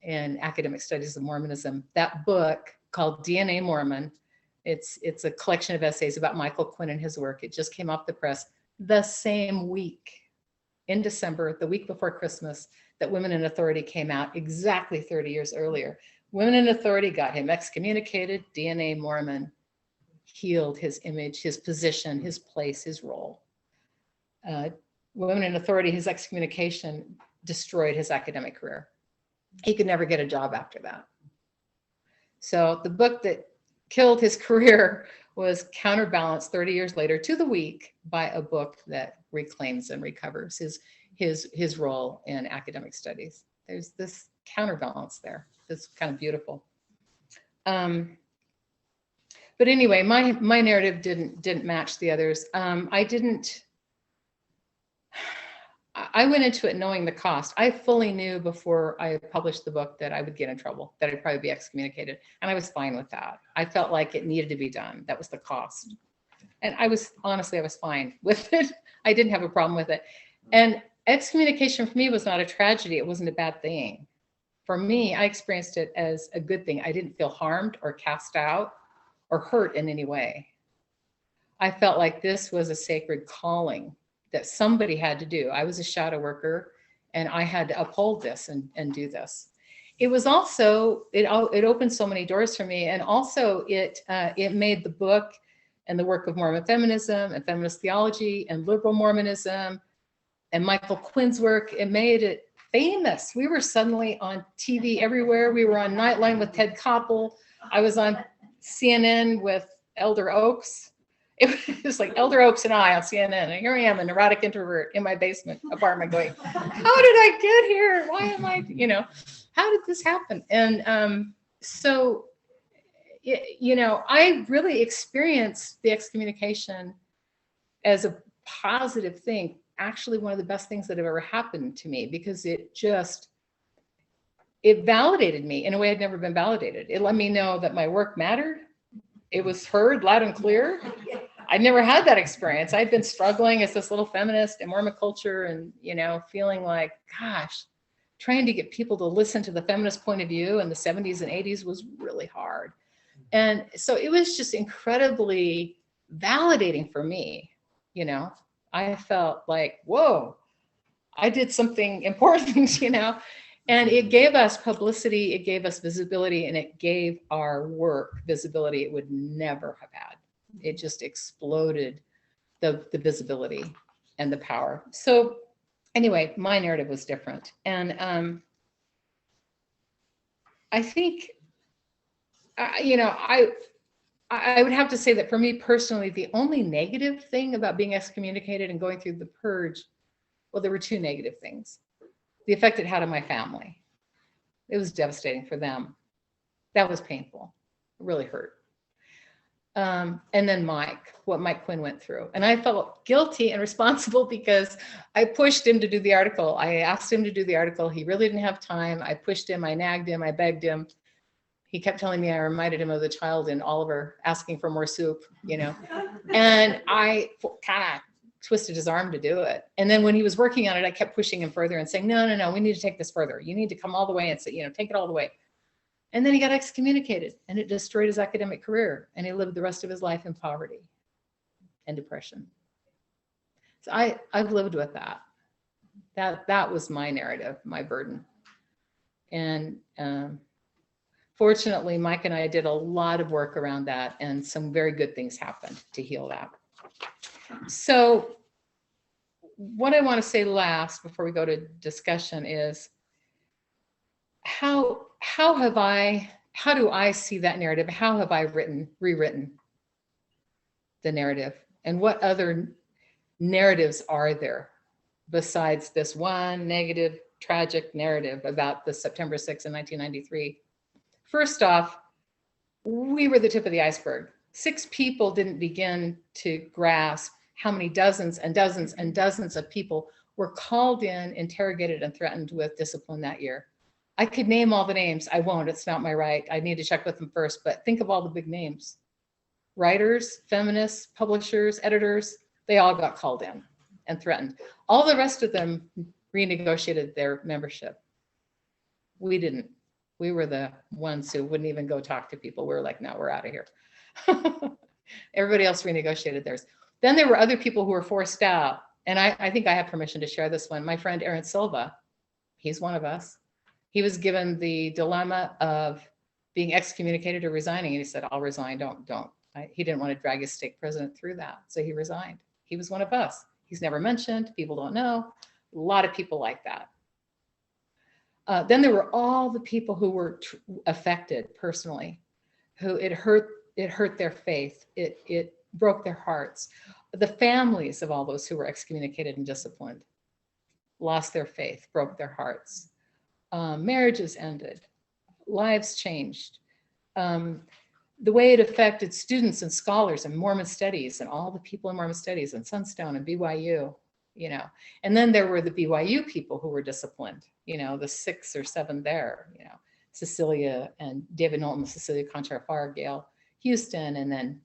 in academic studies of Mormonism. That book called DNA Mormon, it's a collection of essays about Michael Quinn and his work. It just came off the press the same week in December, the week before Christmas, that Women in Authority came out, exactly 30 years earlier. Women in Authority got him excommunicated. DNA Mormon healed his image, his position, his place, his role. Women in Authority, his excommunication destroyed his academic career. He could never get a job after that. So the book that killed his career was counterbalanced 30 years later to the week by a book that reclaims and recovers his role in academic studies. There's this counterbalance there. It's kind of beautiful. But anyway, my narrative didn't match the others. I went into it knowing the cost. I fully knew before I published the book that I would get in trouble, that I'd probably be excommunicated. And I was fine with that. I felt like it needed to be done. That was the cost. And I was fine with it. I didn't have a problem with it. And excommunication for me was not a tragedy. It wasn't a bad thing. For me, I experienced it as a good thing. I didn't feel harmed or cast out or hurt in any way. I felt like this was a sacred calling that somebody had to do. I was a shadow worker and I had to uphold this and do this. It was also, it opened so many doors for me. And also it made the book and the work of Mormon feminism and feminist theology and liberal Mormonism and Michael Quinn's work, it made it famous. We were suddenly on TV everywhere. We were on Nightline with Ted Koppel. I was on CNN with Elder Oaks. It was like Elder Oaks and I on CNN. And here I am, a neurotic introvert in my basement apartment going, how did I get here? Why am I, how did this happen? And so, I really experienced the excommunication as a positive thing. Actually, one of the best things that have ever happened to me, because it validated me in a way I'd never been validated. It let me know that my work mattered. It was heard loud and clear. I'd never had that experience. I'd been struggling as this little feminist in Mormon culture and, feeling like, gosh, trying to get people to listen to the feminist point of view in the 70s and 80s was really hard. And so it was just incredibly validating for me. I felt like, whoa, I did something important, and it gave us publicity, it gave us visibility, and it gave our work visibility it would never have had. It just exploded the visibility and the power. So anyway, my narrative was different. And I think, I would have to say that for me personally, the only negative thing about being excommunicated and going through the purge, well, there were two negative things. The effect it had on my family. It was devastating for them. That was painful. It really hurt. And then what Mike Quinn went through. And I felt guilty and responsible because I pushed him to do the article. I asked him to do the article. He really didn't have time. I pushed him, I nagged him, I begged him. He kept telling me I reminded him of the child in Oliver asking for more soup, and I kind of twisted his arm to do it. And then when he was working on it, I kept pushing him further and saying, no, we need to take this further. You need to come all the way and say, take it all the way. And then he got excommunicated and it destroyed his academic career. And he lived the rest of his life in poverty and depression. So I've lived with that. That was my narrative, my burden. And fortunately, Mike and I did a lot of work around that, and some very good things happened to heal that. So what I want to say last before we go to discussion is how do I see that narrative? How have I rewritten the narrative? And what other narratives are there besides this one negative, tragic narrative about the September 6th in 1993? First off, we were the tip of the iceberg. 6 people didn't begin to grasp how many dozens and dozens and dozens of people were called in, interrogated, and threatened with discipline that year. I could name all the names. I won't. It's not my right. I need to check with them first. But think of all the big names. Writers, feminists, publishers, editors, they all got called in and threatened. All the rest of them renegotiated their membership. We didn't. We were the ones who wouldn't even go talk to people. We were like, no, we're out of here. Everybody else renegotiated theirs. Then there were other people who were forced out. And I think I have permission to share this one. My friend Aaron Silva, he's one of us. He was given the dilemma of being excommunicated or resigning. And he said, I'll resign, don't. He didn't want to drag his stake president through that. So he resigned. He was one of us. He's never mentioned, people don't know. A lot of people like that. Then there were all the people who were affected personally, who it hurt their faith. It broke their hearts. The families of all those who were excommunicated and disciplined lost their faith, broke their hearts. Marriages ended, lives changed. The way it affected students and scholars and Mormon studies and all the people in Mormon studies and Sunstone and BYU, and then there were the BYU people who were disciplined, the 6 or 7 there, Cecilia and David Knowlton, Cecilia Conchar-Farr, Gail Houston, and then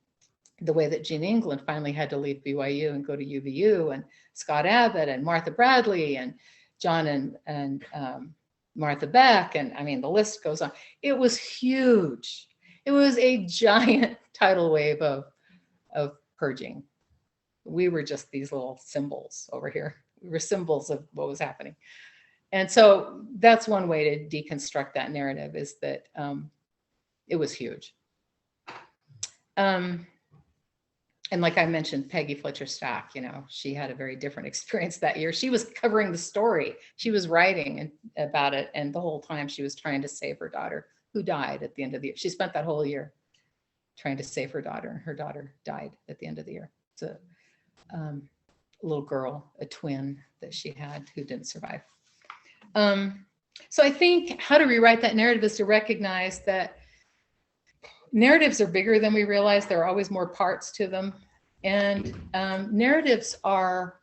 the way that Gene England finally had to leave BYU and go to UVU, and Scott Abbott and Martha Bradley and John and Martha Beck, and I mean, the list goes on. It was huge. It was a giant tidal wave of purging. We were just these little symbols over here. We were symbols of what was happening. And so that's one way to deconstruct that narrative, is that it was huge. And like I mentioned, Peggy Fletcher Stack, she had a very different experience that year. She was covering the story. She was writing about it. And the whole time she was trying to save her daughter, who died at the end of the year. She spent that whole year trying to save her daughter, and her daughter died at the end of the year. It's a little girl, a twin that she had who didn't survive. So I think how to rewrite that narrative is to recognize that narratives are bigger than we realize. There are always more parts to them. And narratives are,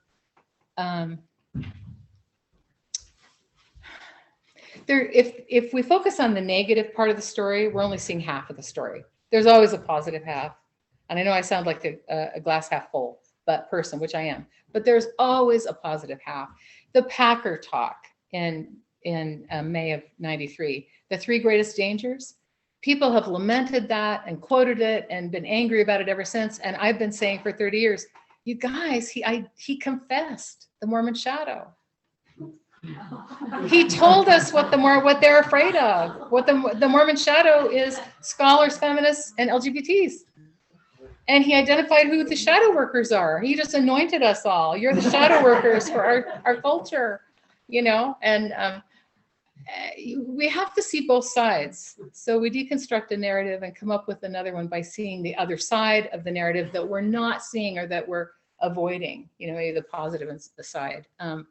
if we focus on the negative part of the story, we're only seeing half of the story. There's always a positive half. And I know I sound like a glass half full person, which I am, but there's always a positive half. The Packer talk in May of '93, the 3 greatest dangers, people have lamented that and quoted it and been angry about it ever since. And I've been saying for 30 years, you guys, he confessed the Mormon shadow. He told us what they're afraid of. What the Mormon shadow is: scholars, feminists, and LGBTs. And he identified who the shadow workers are. He just anointed us all. You're the shadow workers for our culture, and we have to see both sides. So we deconstruct a narrative and come up with another one by seeing the other side of the narrative that we're not seeing or that we're avoiding, maybe the positive side. And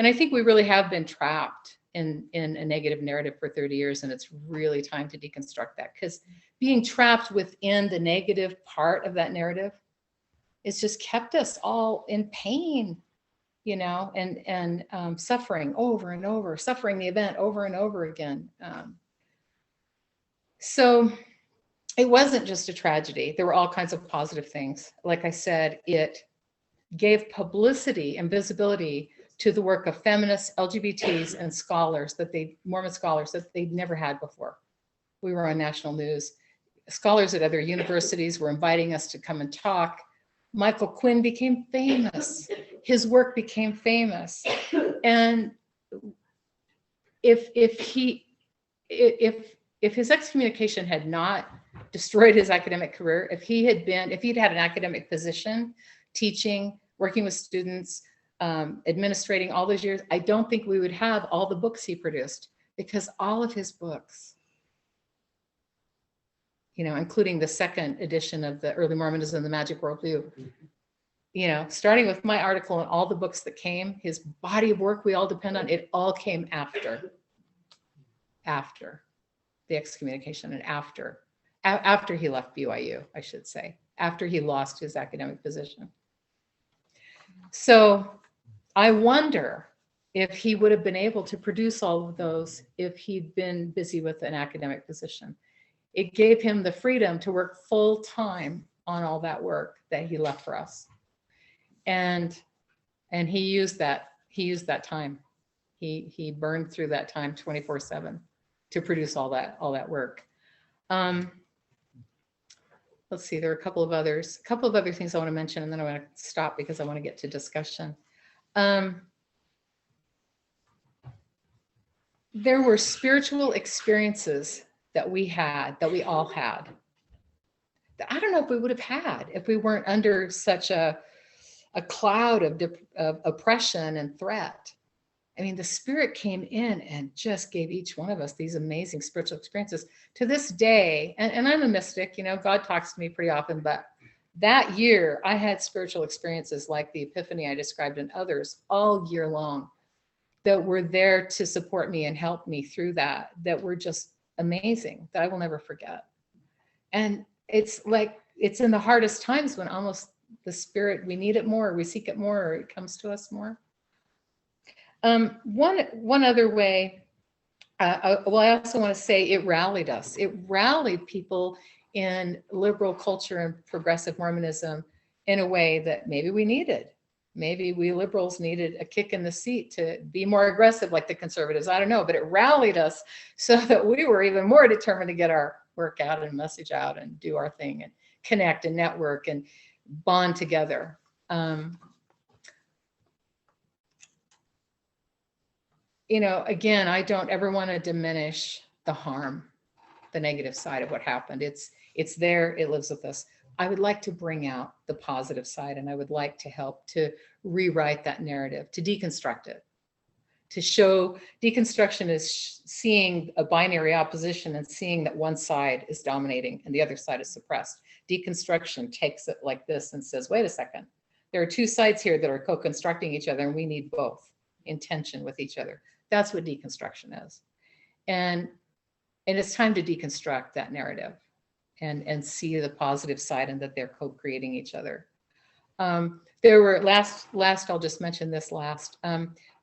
I think we really have been trapped in a negative narrative for 30 years, and it's really time to deconstruct that, because being trapped within the negative part of that narrative, it's just kept us all in pain, and suffering over and over, suffering the event over and over again. So it wasn't just a tragedy. There were all kinds of positive things. Like I said, it gave publicity and visibility to the work of feminists, LGBTs, and scholars, Mormon scholars that they'd never had before. We were on national news. Scholars at other universities were inviting us to come and talk. Michael Quinn became famous. His work became famous. And if his excommunication had not destroyed his academic career, if he'd had an academic position, teaching, working with students, administrating all those years, I don't think we would have all the books he produced, because all of his books, including the second edition of the Early Mormonism, the Magic Worldview, starting with my article and all the books that came, his body of work we all depend on, it all came after the excommunication and after he left BYU, I should say, after he lost his academic position. So I wonder if he would have been able to produce all of those if he'd been busy with an academic position. It gave him the freedom to work full time on all that work that he left for us. And he used that time. He burned through that time 24/7 to produce all that work. Let's see, there are a couple of other things I want to mention, and then I want to stop because I want to get to discussion. There were spiritual experiences that we all had, that I don't know if we would have had if we weren't under such a cloud of oppression and threat. I mean, the Spirit came in and just gave each one of us these amazing spiritual experiences. To this day, and I'm a mystic, God talks to me pretty often, but that year I had spiritual experiences like the epiphany I described and others all year long that were there to support me and help me through that were just amazing, that I will never forget. And it's like, it's in the hardest times when almost the Spirit, we need it more, we seek it more, or it comes to us more. One other way, I also want to say it rallied us. It rallied people in liberal culture and progressive Mormonism in a way that maybe we needed. Maybe we liberals needed a kick in the seat to be more aggressive like the conservatives. I don't know, but it rallied us so that we were even more determined to get our work out and message out and do our thing and connect and network and bond together. Again, I don't ever want to diminish the harm, the negative side of what happened. It's there, it lives with us. I would like to bring out the positive side, and I would like to help to rewrite that narrative, to deconstruct it, to show deconstruction is seeing a binary opposition and seeing that one side is dominating and the other side is suppressed. Deconstruction takes it like this and says, wait a second, there are two sides here that are co-constructing each other, and we need both in tension with each other. That's what deconstruction is. And it's time to deconstruct that narrative and see the positive side and that they're co-creating each other. There were, I'll just mention this last,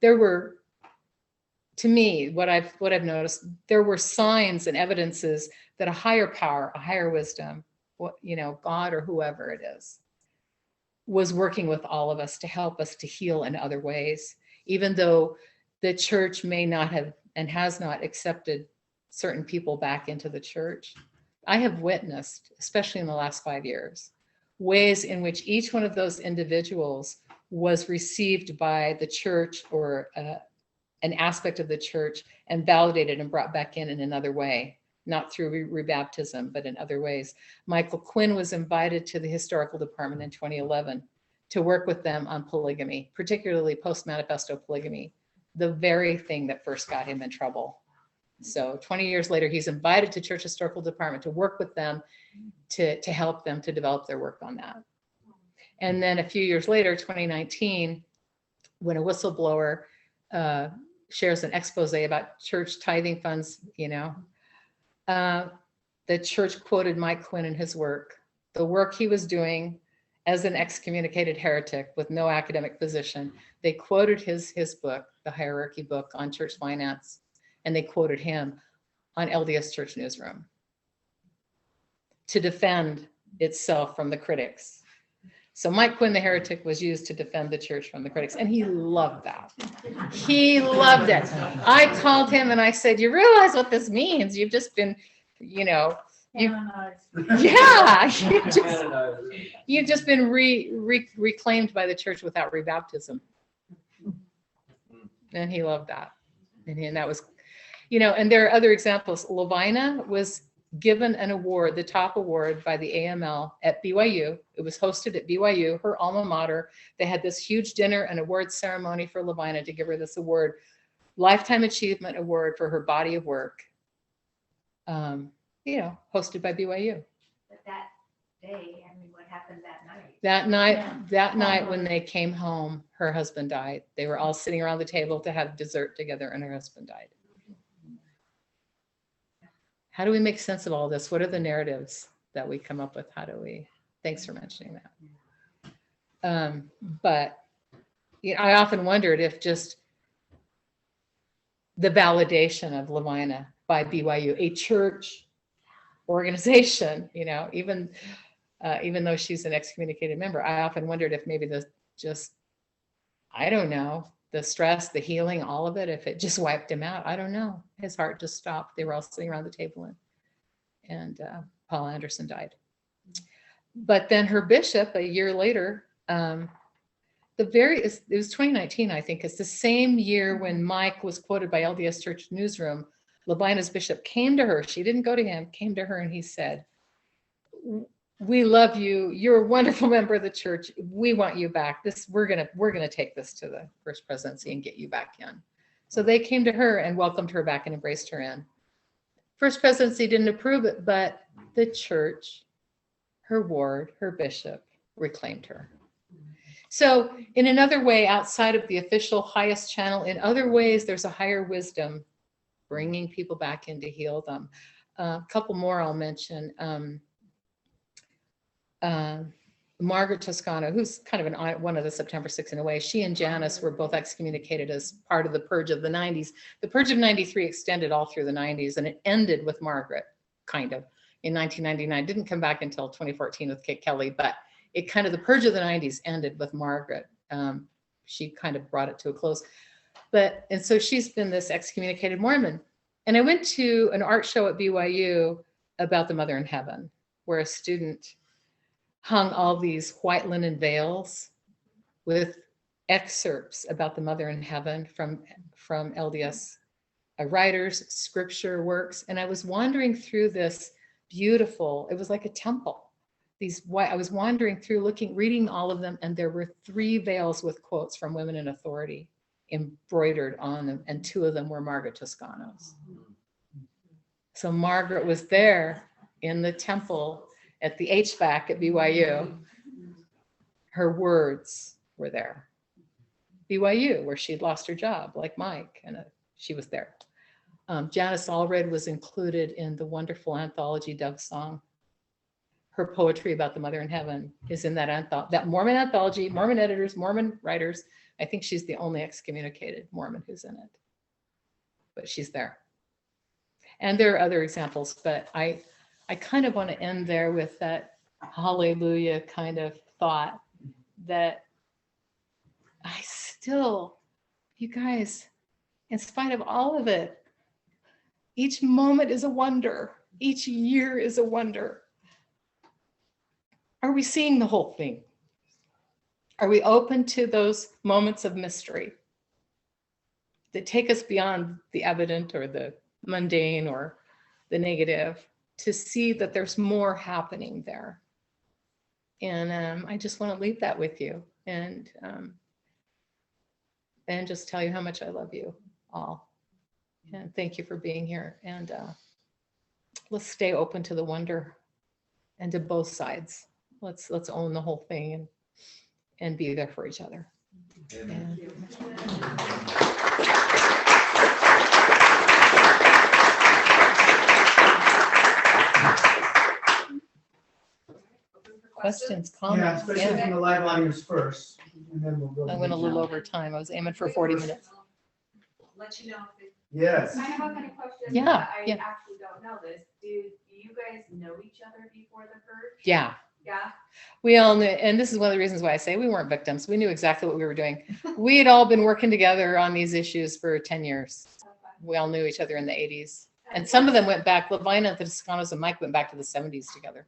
there were, to me, what I've noticed, there were signs and evidences that a higher power, a higher wisdom, God or whoever it is, was working with all of us to help us to heal in other ways, even though the church may not have and has not accepted certain people back into the church. I have witnessed, especially in the last 5 years, ways in which each one of those individuals was received by the church or an aspect of the church and validated and brought back in another way, not through rebaptism, but in other ways. Michael Quinn was invited to the historical department in 2011 to work with them on polygamy, particularly post-manifesto polygamy, the very thing that first got him in trouble. So 20 years later, he's invited to church historical department to work with them, to help them to develop their work on that. And then a few years later, 2019, when a whistleblower shares an expose about church tithing funds, the church quoted Mike Quinn in his work, the work he was doing as an excommunicated heretic with no academic position. They quoted his book, the Hierarchy book on church finance, and they quoted him on LDS Church Newsroom to defend itself from the critics. So Mike Quinn, the heretic, was used to defend the church from the critics, and he loved that. He loved it. I called him and I said, you realize what this means? You've just been, you've just been reclaimed by the church without rebaptism. And he loved that. And that was, and there are other examples. Lavina was given an award, the top award by the AML at BYU. It was hosted at BYU, her alma mater. They had this huge dinner and award ceremony for Lavina to give her this award, Lifetime Achievement Award for her body of work, hosted by BYU. But that day, what happened that night? That night when they came home, her husband died. They were all sitting around the table to have dessert together, and her husband died. How do we make sense of all this? What are the narratives that we come up with? Thanks for mentioning that. But I often wondered if just the validation of Lavina by BYU, a church organization, even though she's an excommunicated member, I often wondered if maybe the the stress, the healing, all of it, if it just wiped him out, I don't know. His heart just stopped. They were all sitting around the table and Paul Anderson died. But then her bishop, a year later, it was 2019, I think. It's the same year when Mike was quoted by LDS Church Newsroom. Lavina's bishop came to her. She didn't go to him, came to her, and he said, "We love you. You're a wonderful member of the church. We want you back. We're gonna take this to the First Presidency and get you back in." So they came to her and welcomed her back and embraced her in. First Presidency didn't approve it, but the church, her ward, her bishop, reclaimed her. So in another way, outside of the official highest channel, in other ways, there's a higher wisdom bringing people back in to heal them. A couple more I'll mention. Margaret Toscano, who's kind of one of the September 6 in a way, she and Janice were both excommunicated as part of the purge of the 90s. The purge of 93 extended all through the 90s, and it ended with Margaret, kind of, in 1999. Didn't come back until 2014 with Kate Kelly, but it kind of, the purge of the 90s ended with Margaret. She kind of brought it to a close. And so she's been this excommunicated Mormon. And I went to an art show at BYU about the Mother in Heaven, where a student hung all these white linen veils with excerpts about the Mother in Heaven from LDS writers, scripture works. And I was wandering through this beautiful, it was like a temple. I was wandering through, reading all of them, and there were 3 veils with quotes from women in authority embroidered on them, and 2 of them were Margaret Toscano's. So Margaret was there in the temple at the HVAC at BYU. Her words were there. BYU, where she'd lost her job, like Mike, and she was there. Janice Allred was included in the wonderful anthology Dove Song. Her poetry about the Mother in Heaven is in that Mormon anthology, Mormon editors, Mormon writers. I think she's the only excommunicated Mormon who's in it, but she's there. And there are other examples, but I kind of want to end there with that hallelujah kind of thought that you guys, in spite of all of it, each moment is a wonder. Each year is a wonder. Are we seeing the whole thing? Are we open to those moments of mystery that take us beyond the evident or the mundane or the negative, to see that there's more happening there? And I just want to leave that with you, and just tell you how much I love you all. And thank you for being here. And let's stay open to the wonder and to both sides. Let's own the whole thing and be there for each other. And, questions, Yeah, comments? especially from the live audience first, and then we'll go. I went a little over time. I was aiming for 40 minutes. Let you know if Yes. I have a kind of question. Yeah, But I yeah. actually don't know this. Do you guys know each other before the purge? Yeah. Yeah. We all knew, and this is one of the reasons why I say we weren't victims. We knew exactly what we were doing. We had all been working together on these issues for 10 years. Okay. We all knew each other in the 80s. And some of them went back, Lavina, the Toscanos, and Mike went back to the 70s together.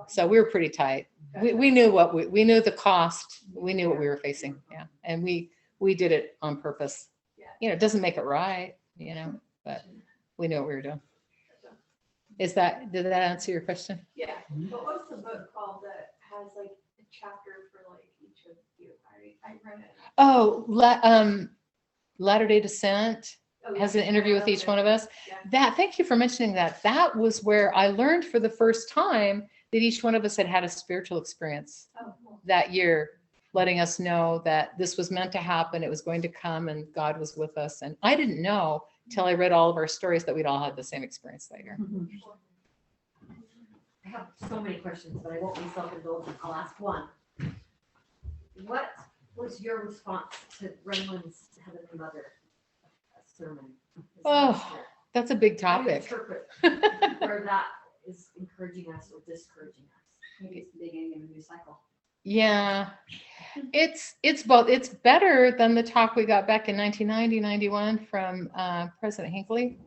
So we were pretty tight. We knew we knew the cost. We knew what we were facing. Yeah. And we did it on purpose. Yeah. It doesn't make it right, but we knew what we were doing. Did that answer your question? Yeah. But what's the book called that has like a chapter for like each of you? I read it. Oh, Latter-day Descent Oh, has yeah. an interview with each one of us. Yeah. Thank you for mentioning that. That was where I learned for the first time that each one of us had a spiritual experience Oh, cool. that year, letting us know that this was meant to happen. It was going to come, and God was with us. And I didn't know till I read all of our stories that we'd all had the same experience that year. I have so many questions, but I won't be self-indulgent. I'll ask one. What was your response to Renlund's Heavenly Mother sermon? Oh, that's a big How do you topic. interpret where that is encouraging us or discouraging us? Maybe it's the beginning of a new cycle. Yeah, it's both. It's better than the talk we got back in 1990, 91 from President Hinckley.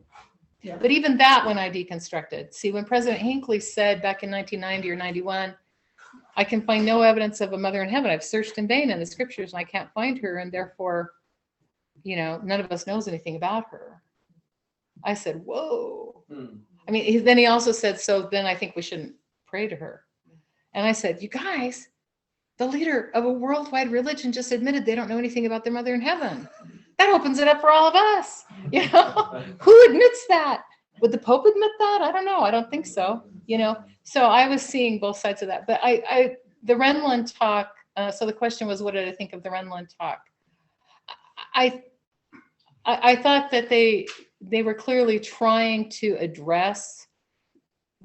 Yeah. But even that one I deconstructed. See, when President Hinckley said back in 1990 or 91, I can find no evidence of a mother in heaven. I've searched in vain in the scriptures and I can't find her. And therefore, none of us knows anything about her. I said, whoa. I mean, then he also said, so then I think we shouldn't pray to her. And I said, you guys, the leader of a worldwide religion just admitted they don't know anything about their mother in heaven. That opens it up for all of us. Who admits that? Would the Pope admit that? I don't know. I don't think so. So I was seeing both sides of that. But the Renlund talk, so the question was, what did I think of the Renlund talk? I thought that they were clearly trying to address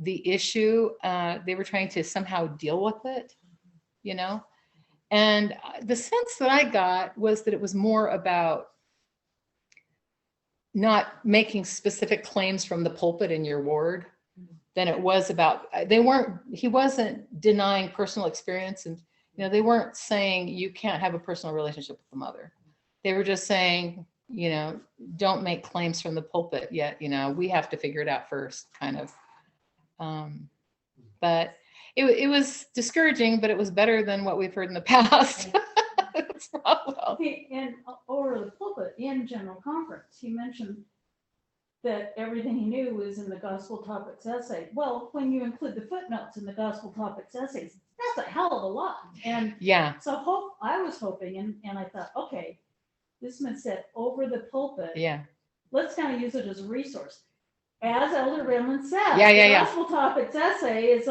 the issue. They were trying to somehow deal with it, And the sense that I got was that it was more about not making specific claims from the pulpit in your ward than it was about, he wasn't denying personal experience, and they weren't saying you can't have a personal relationship with the mother. They were just saying, don't make claims from the pulpit yet, we have to figure it out first, kind of. But it was discouraging, but it was better than what we've heard in the past. And over the pulpit in general conference, he mentioned that everything he knew was in the gospel topics essay. Well, when you include the footnotes in the gospel topics essays, that's a hell of a lot. And yeah, so I was hoping, and I thought, okay, this man said over the pulpit. Yeah. Let's kind of use it as a resource. As Elder Renlund said, the gospel topics essay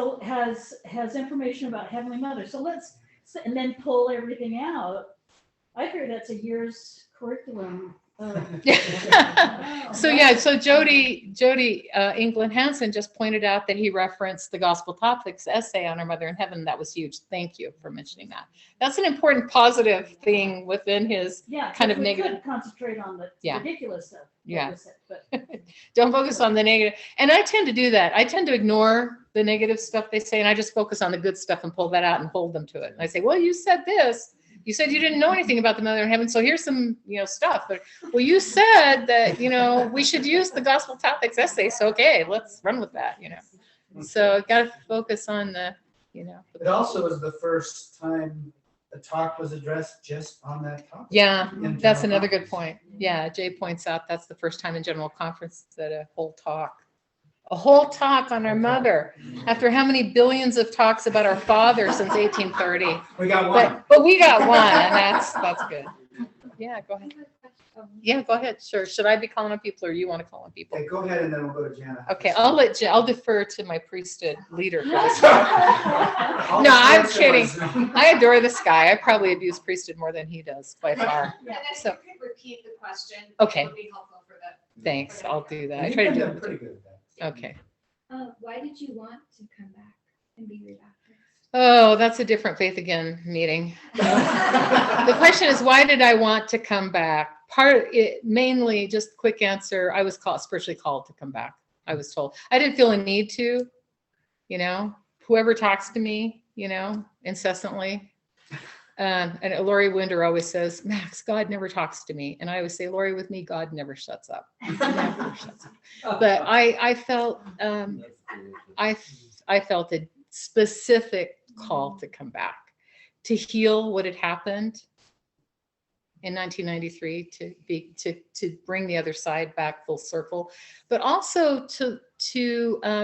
has information about Heavenly Mother. So and then pull everything out. I figure that's a year's curriculum. So Jody England Hansen just pointed out that he referenced the gospel topics essay on our mother in heaven. That was huge. Thank you for mentioning that. That's an important positive thing within his kind of negative. Concentrate on the ridiculous stuff. Yeah. But don't focus on the negative. And I tend to do that. I tend to ignore the negative stuff they say, and I just focus on the good stuff and pull that out and hold them to it. And I say, well, you said this. You said you didn't know anything about the mother in heaven, so here's some, stuff. But well, you said that, we should use the gospel topics essay. So okay, let's run with that, So got to focus on the, It also was the first time a talk was addressed just on that topic. Yeah, that's another good point. Yeah, Jay points out that's the first time in general conference that a whole talk on our mother, after how many billions of talks about our father since 1830. We got one. But we got one, and that's good. Yeah, go ahead. Yeah, go ahead. Sure. Should I be calling on people, or you want to call on people? Okay, go ahead, and then we'll go to Jana. Okay, I'll defer to my priesthood leader for this one. No, I'm kidding. I adore this guy. I probably abuse priesthood more than he does by far. And if So- you could repeat the question, Okay. it would be helpful for that. Thanks. I'll do that. I You've try to been do doing pretty good at that. Okay. Why did you want to come back and be rebaptized? Oh, that's a different Faith Again meeting. The question is, why did I want to come back? Mainly, just quick answer, I was spiritually called to come back. I was told. I didn't feel a need to, whoever talks to me, incessantly. And Lori Winder always says, Max, God never talks to me. And I always say, Lori, with me, God never shuts up. Never shuts up. But I felt a specific call to come back, to heal what had happened in 1993, to bring the other side back full circle, but also to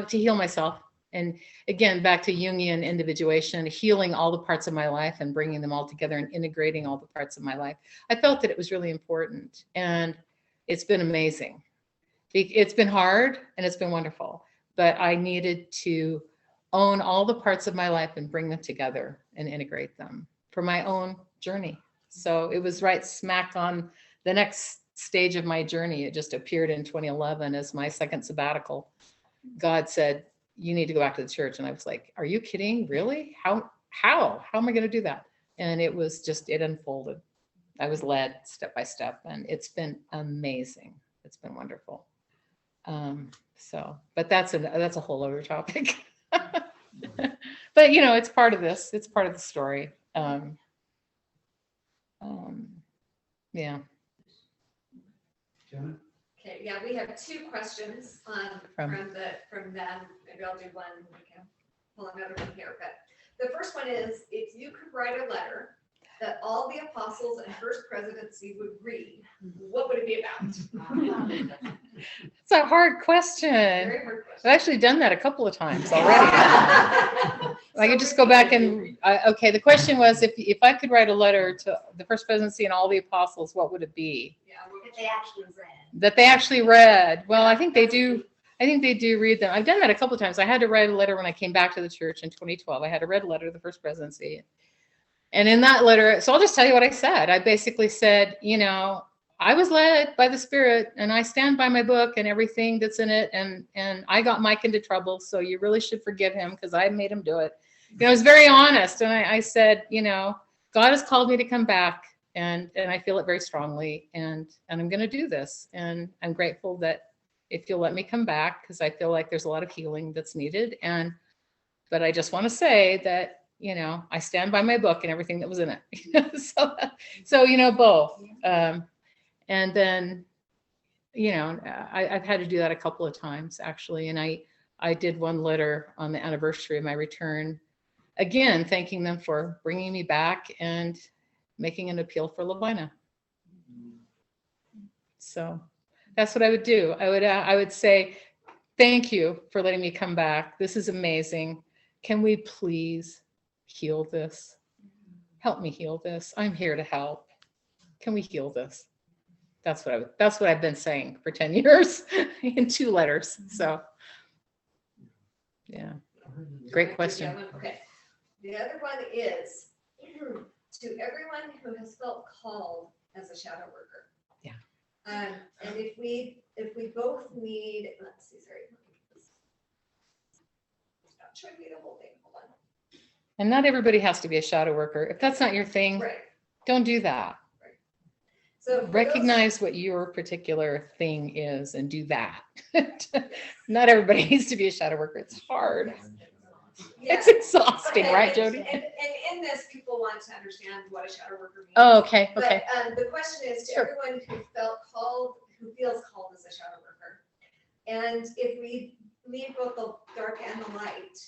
heal myself. And again, back to Jungian individuation, healing all the parts of my life and bringing them all together and integrating all the parts of my life. I felt that it was really important, and it's been amazing. It's been hard and it's been wonderful, but I needed to own all the parts of my life and bring them together and integrate them for my own journey. So it was right smack on the next stage of my journey. It just appeared in 2011 as my second sabbatical. God said, you need to go back to the church. And I was like, are you kidding? Really? How am I going to do that? And it was just, it unfolded. I was led step by step, and it's been amazing. It's been wonderful. But that's a whole other topic. But it's part of this. It's part of the story. Yeah. Janet? Okay, yeah, we have 2 questions From- from them. Maybe I'll do one, we can pull another one here. But the first one is, if you could write a letter that all the apostles and first presidency would read, what would it be about? It's a hard question. Very hard I've question. actually done that a couple of times already. I could just go back and, okay, the question was, if I could write a letter to the first presidency and all the apostles, what would it be? Yeah, what would That they actually read. That they actually read. Well, I think they do. I think they do read them. I've done that a couple of times. I had to write a letter when I came back to the church in 2012. I had to write a letter to the first presidency. And in that letter, so I'll just tell you what I said. I basically said, I was led by the Spirit and I stand by my book and everything that's in it. And I got Mike into trouble. So you really should forgive him because I made him do it. I was very honest. And I said, God has called me to come back and I feel it very strongly. And I'm going to do this. And I'm grateful that if you'll let me come back, because I feel like there's a lot of healing that's needed. But I just want to say that, I stand by my book and everything that was in it. so both. And then, I've had to do that a couple of times actually. And I did one letter on the anniversary of my return, again, thanking them for bringing me back and making an appeal for Lavina. So that's what I would do. I would say, thank you for letting me come back. This is amazing. Can we please heal this? Help me heal this. I'm here to help. Can we heal this? That's what I've been saying for 10 years in 2 letters. So yeah, great question. Okay. The other one is to everyone who has felt called as a shadow worker. Yeah. And if we both need, let's see, sorry. It's not showing me the whole thing. Hold on. And not everybody has to be a shadow worker. If that's not your thing, Right. don't do that. So for Recognize what your particular thing is and do that. Not everybody needs to be a shadow worker. It's hard. Yeah. It's exhausting, Okay, right, and- Jody? And in this, people want to understand what a shadow worker means. Oh, okay, okay. But the question is to Sure. everyone who feels called as a shadow worker. And if we leave both the dark and the light,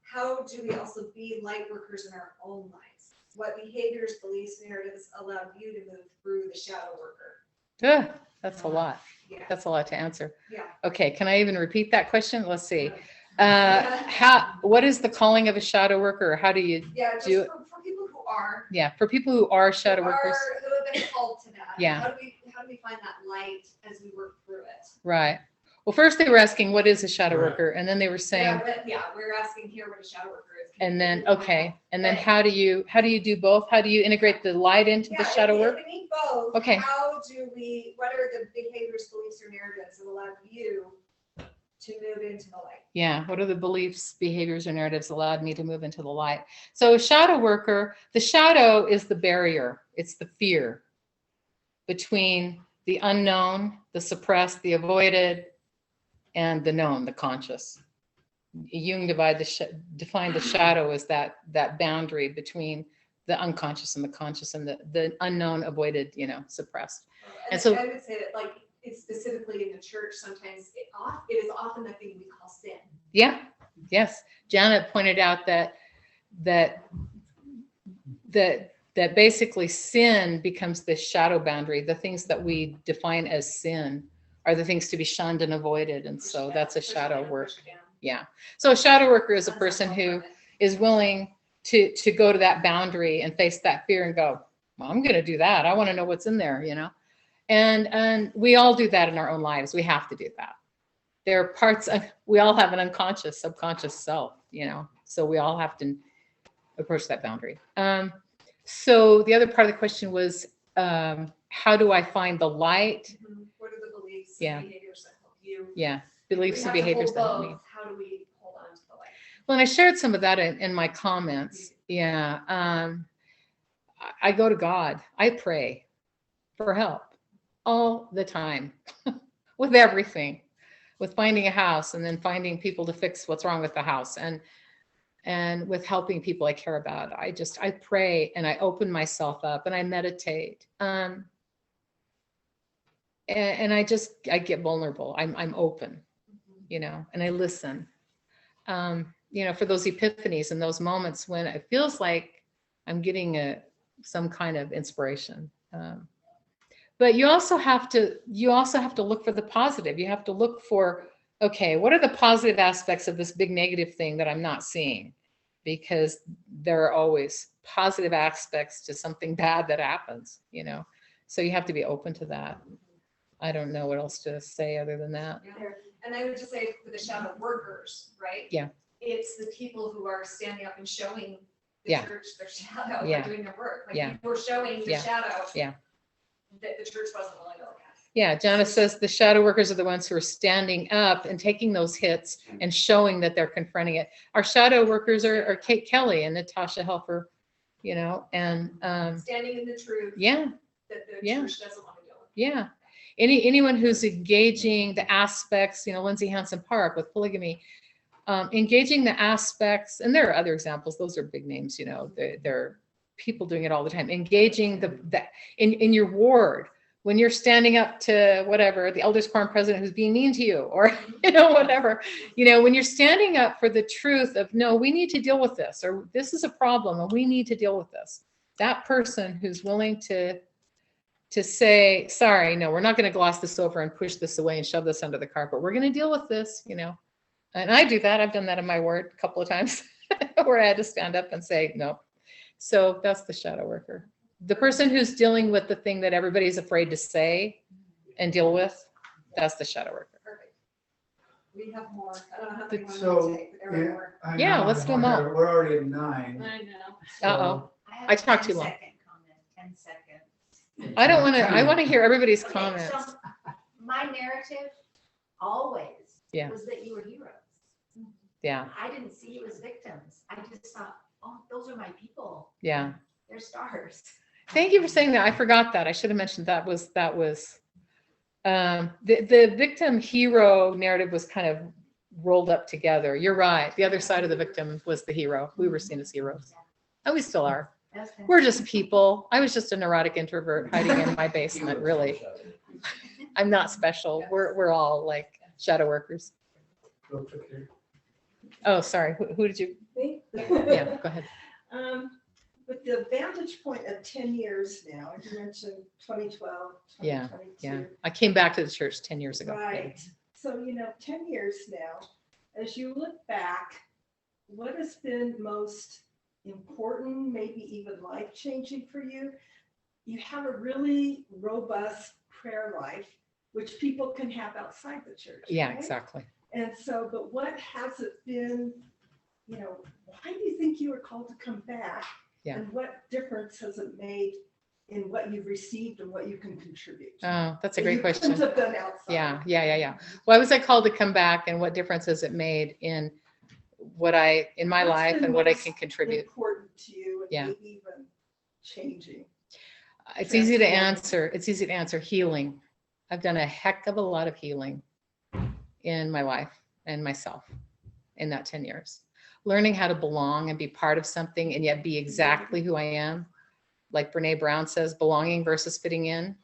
how do we also be light workers in our own lives? What behaviors, beliefs, narratives allowed you to move through the shadow worker? Ugh, that's a lot. Yeah. That's a lot to answer. Yeah. Okay, can I even repeat that question? Let's see. Yeah. What is the calling of a shadow worker? Or how do you Yeah, just do it? for people who are. For people who are shadow workers? Who have been called to that. Yeah. How do we find that light as we work through it? Right. Well, first they were asking, what is a shadow Right. worker? And then they were saying, We're asking here what a shadow worker is. and then, okay. And then how do you do both? How do you integrate the light into the shadow work? If we need both, Okay. what are the behaviors, beliefs, or narratives that allow you to move into the light? Yeah. What are the beliefs, behaviors, or narratives allowed me to move into the light? So a shadow worker, the shadow is the barrier. It's the fear between the unknown, the suppressed, the avoided, and the known, the conscious. Jung defined the shadow as that boundary between the unconscious and the conscious and the unknown, avoided, suppressed. And so I would say that, like, it's specifically in the church, sometimes it is often the thing we call sin. Yeah. Yes. Janet pointed out that basically sin becomes the shadow boundary. The things that we define as sin are the things to be shunned and avoided. And so that's a shadow work. Yeah. So a shadow worker is a person who is willing to go to that boundary and face that fear and go, well, I'm going to do that. I want to know what's in there, And we all do that in our own lives. We have to do that. There are parts of, we all have an unconscious, subconscious self, so we all have to approach that boundary. So the other part of the question was, how do I find the light? What are the beliefs Yeah. and behaviors that help you? Yeah, beliefs and behaviors that help me. How do we hold on to the light? Well, and I shared some of that in my comments. Yeah. I go to God. I pray for help all the time with everything, with finding a house and then finding people to fix what's wrong with the house. And and with helping people I care about. I pray and I open myself up and I meditate. And I get vulnerable. I'm open, and I listen. For those epiphanies and those moments when it feels like I'm getting some kind of inspiration. But you also have to look for the positive. You have to look for, okay, what are the positive aspects of this big negative thing that I'm not seeing? Because there are always positive aspects to something bad that happens, So you have to be open to that. I don't know what else to say other than that. Yeah. And I would just say for the shadow workers, right? Yeah. It's the people who are standing up and showing the Yeah. church their shadow, Yeah. are doing their work. Like Yeah. people were showing the Yeah. shadow Yeah. that the church wasn't willing to look at. Yeah, Janice says the shadow workers are the ones who are standing up and taking those hits and showing that they're confronting it. Our shadow workers are Kate Kelly and Natasha Helfer, and Standing in the truth yeah, that the Yeah. church doesn't want to deal with. yeah. Anyone who's engaging the aspects, Lindsay Hansen Park with polygamy, engaging the aspects, and there are other examples. Those are big names, there are people doing it all the time. Engaging in your ward. When you're standing up to whatever, the elders quorum president who's being mean to you, or, whatever, when you're standing up for the truth of, no, we need to deal with this, or this is a problem and we need to deal with this. That person who's willing to say, sorry, no, we're not going to gloss this over and push this away and shove this under the carpet. We're going to deal with this, And I do that. I've done that in my ward a couple of times where I had to stand up and say, no. So that's the shadow worker. The person who's dealing with the thing that everybody's afraid to say and deal with, that's the shadow worker. Perfect. We have more. I don't know how many more So, to take, but there are more. I Yeah, know, let's do them all. We're already at 9. I know. so- Uh-oh. have I a talked too 10 long. second comment, 10 seconds. I don't want to, I want to hear everybody's Okay, comments. so my narrative always Yeah. was that you were heroes. Yeah, I didn't see you as victims. I just thought, oh, those are my people. yeah. They're stars. Thank you for saying that. I forgot that. I should have mentioned that was the victim hero narrative was kind of rolled up together. You're right. The other side of the victim was the hero. We were seen as heroes. And we still are. That's fantastic. We're just people. I was just a neurotic introvert hiding in my basement, really. I'm not special. We're all like shadow workers. Real quick here. Oh, sorry. Who did you? Me? Yeah, go ahead. With the vantage point of 10 years now, you mentioned 2012, Yeah, 2022. Yeah. I came back to the church 10 years ago. Right. So, 10 years now, as you look back, what has been most important, maybe even life-changing for you? You have a really robust prayer life, which people can have outside the church. Yeah, right? exactly. And so, but what has it been, why do you think you were called to come back? Yeah. And what difference has it made in what you've received and what you can contribute? Oh, that's a that great you question. couldn't have done outside? Yeah. Why was I called to come back, and what difference has it made in in my What's life been and what I most can contribute? Important to you and Yeah. maybe even changing. It's easy to transforming. answer. It's easy to answer. Healing. I've done a heck of a lot of healing in my life and myself in that 10 years. Learning how to belong and be part of something and yet be exactly who I am. Like Brene Brown says, belonging versus fitting in.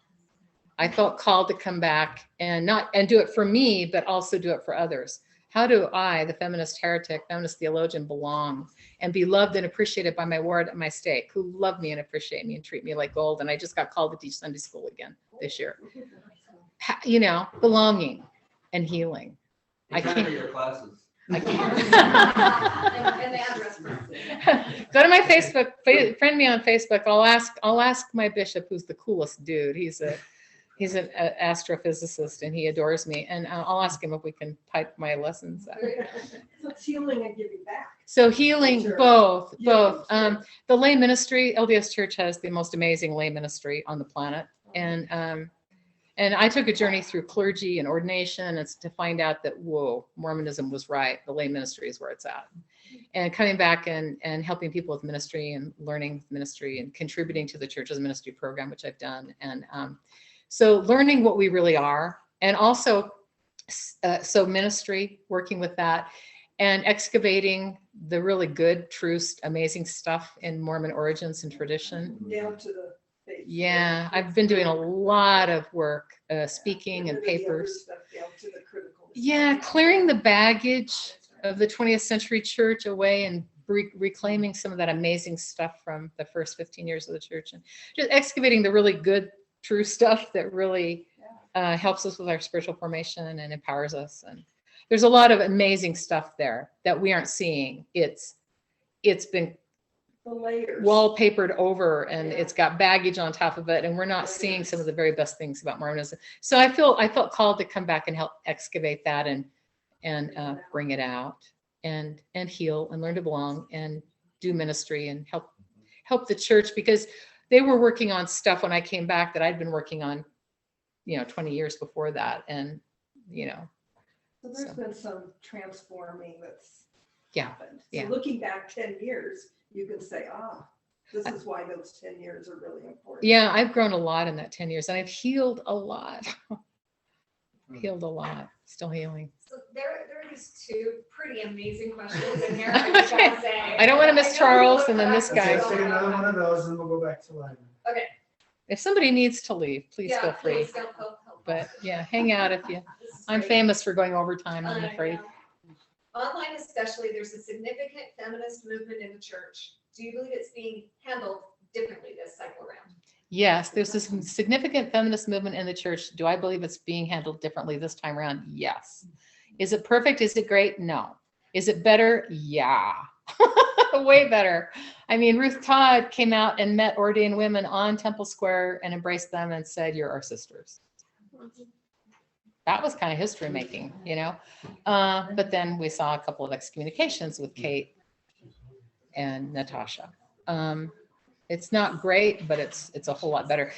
I felt called to come back and do it for me, but also do it for others. How do I, the feminist heretic, feminist theologian, belong and be loved and appreciated by my ward and my stake, who love me and appreciate me and treat me like gold? And I just got called to teach Sunday school again this year. Belonging and healing. I can't. Your classes. I can't. And the address. Go to my Facebook, friend me on Facebook. I'll ask my bishop, who's the coolest dude. He's an astrophysicist and he adores me. And I'll ask him if we can pipe my lessons out. So it's healing and giving back. So healing, Sure. both. Yeah, The lay ministry, LDS Church has the most amazing lay ministry on the planet. And I took a journey through clergy and ordination. It's to find out that, whoa, Mormonism was right. The lay ministry is where it's at. And coming back and helping people with ministry and learning ministry and contributing to the church's ministry program, which I've done. And so learning what we really are. And also, so ministry, working with that. and excavating the really good, true, amazing stuff in Mormon origins and tradition. Down to the faith. Yeah, I've been doing a lot of work, speaking and Rid of the other papers. stuff down to the critical. Yeah, clearing the baggage of the 20th century church away and reclaiming some of that amazing stuff from the first 15 years of the church, and just excavating the really good, true stuff that really helps us with our spiritual formation and empowers us. And there's a lot of amazing stuff there that we aren't seeing. It's been The layers. wallpapered over, and Yeah. it's got baggage on top of it, and we're not seeing some of the very best things about Mormonism. So I felt called to come back and help excavate that and bring it out and heal and learn to belong and do ministry and help the church, because they were working on stuff when I came back that I'd been working on, 20 years before that. And, So there's been some transforming that's Yeah, happened. yeah. So looking back 10 years, you can say, this is why those 10 years are really important. yeah, I've grown a lot in that 10 years, and I've healed a lot. Healed a lot, still healing. So there are these two pretty amazing questions in here. I just gotta say. I don't want to miss know Charles you and then this look guy. Let's take another one of those and we'll go back to live. If somebody needs to leave, please Yeah, feel free. please don't help. But yeah, hang out if you. This is I'm great. famous for going overtime, I'm I afraid. know. Online especially, there's a significant feminist movement in the church. Do you believe it's being handled differently this cycle around? Yes, there's this significant feminist movement in the church. Do I believe it's being handled differently this time around? Yes. Is it perfect? Is it great? No. Is it better? Yeah. Way better. I mean, Ruth Todd came out and met ordained women on Temple Square and embraced them and said, "You're our sisters." That was kind of history making, But then we saw a couple of excommunications with Kate and Natasha. It's not great, but it's a whole lot better.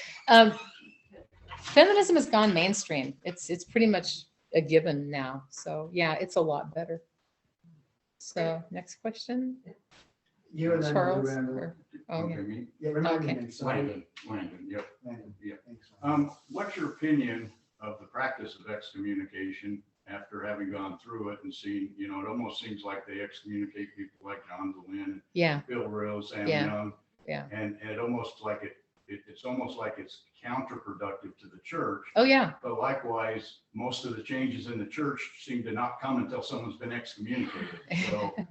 Feminism has gone mainstream. It's pretty much a given now. So yeah, it's a lot better. So next question, You and then Charles. Randall. Oh Okay, yeah. me? Yeah, remind me. Okay. next time. Langdon, yep. Landon. Yeah. Thanks. What's your opinion of the practice of excommunication after having gone through it and seen, it almost seems like they excommunicate people like John Dehlin, Yeah. Bill Rill, Sam Yeah. Young. Yeah. And it almost like it's almost like it's counterproductive to the church. Oh yeah. But likewise, most of the changes in the church seem to not come until someone's been excommunicated. So Yeah.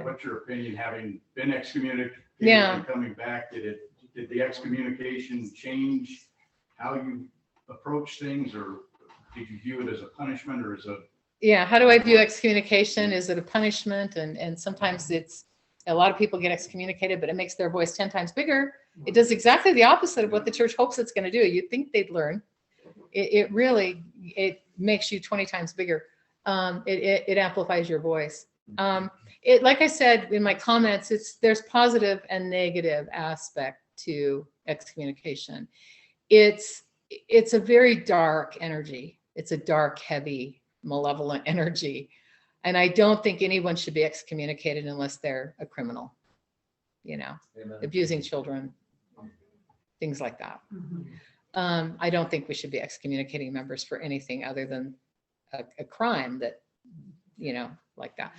what's your opinion, having been excommunicated Yeah. and coming back? Did the excommunication change how you approach things, or did you view it as a punishment or as a? Yeah. How do I view excommunication? Is it a punishment? And sometimes it's, a lot of people get excommunicated, but it makes their voice 10 times bigger. It does exactly the opposite of what the church hopes it's going to do. You'd think they'd learn. It really makes you 20 times bigger. It amplifies your voice. Like I said in my comments, there's positive and negative aspect to excommunication. It's a very dark energy. It's a dark, heavy, malevolent energy. And I don't think anyone should be excommunicated unless they're a criminal, abusing children, things like that. I don't think we should be excommunicating members for anything other than a crime that, like that.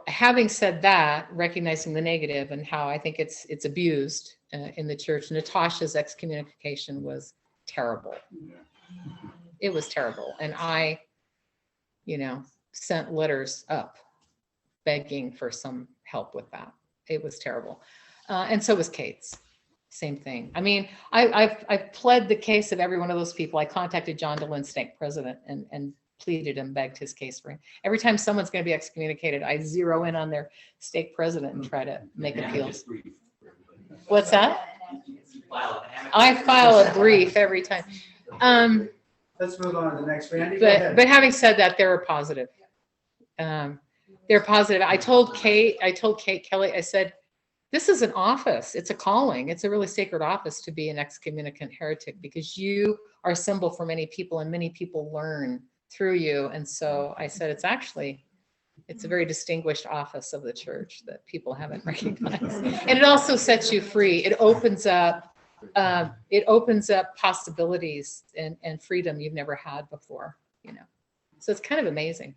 Having said that, recognizing the negative and how I think it's abused in the church, Natasha's excommunication was terrible. It was terrible. And I, sent letters up begging for some help with that. It was terrible. And so was Kate's. Same thing. I mean, I've pled the case of every one of those people. I contacted John Dehlin, stake president, and pleaded and begged his case for him. Every time someone's going to be excommunicated, I zero in on their stake president and try to make appeals. What's that? I file a brief every time. Let's move on to the next. Randy, go ahead. But having said that, they're positive. They're positive. I told Kate Kelly, I said, this is an office. It's a calling. It's a really sacred office to be an excommunicant heretic, because you are a symbol for many people and many people learn through you. And so I said, it's a very distinguished office of the church that people haven't recognized. And it also sets you free. It opens up possibilities and freedom you've never had before, So it's kind of amazing.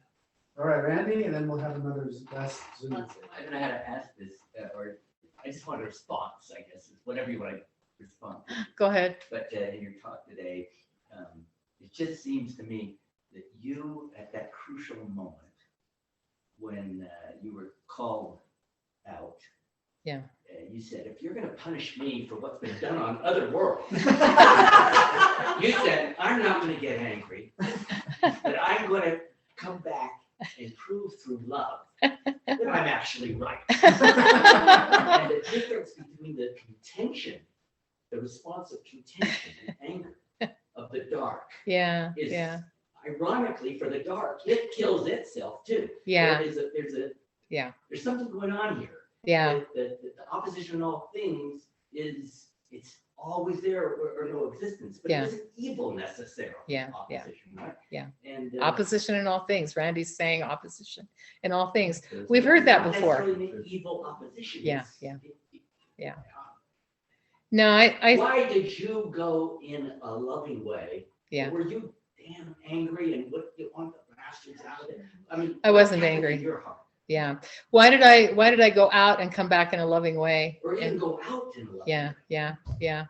All right, Randy, and then we'll have another best Zoom. I don't know how to ask this, or I just want a response, I guess, is whatever you want to respond to. Go ahead. But in your talk today, it just seems to me that you, at that crucial moment, when you were called out, Yeah. You said, if you're going to punish me for what's been done on other worlds, you said, I'm not going to get angry, but I'm going to come back and prove through love that I'm actually right. And the difference between the contention, the response of contention and anger of the dark Yeah. is, Yeah. ironically, for the dark, it kills itself too. Yeah. There's something going on here. Yeah. The opposition in all things it's always there or no existence, but Yeah. it isn't evil necessarily. Yeah, yeah, Opposition, right? yeah. And Opposition in all things. Randy's saying opposition in all things. it's We've heard that not before. necessarily evil opposition. Yeah, It's- yeah. it- Yeah. No, I Why did you go in a loving way? Yeah. Were you damn angry and what you want the bastards out of it? I mean, I wasn't what happened angry. in your heart? yeah. Why did I go out and come back in a loving way? Or even And- go out in a loving yeah, way? yeah, yeah.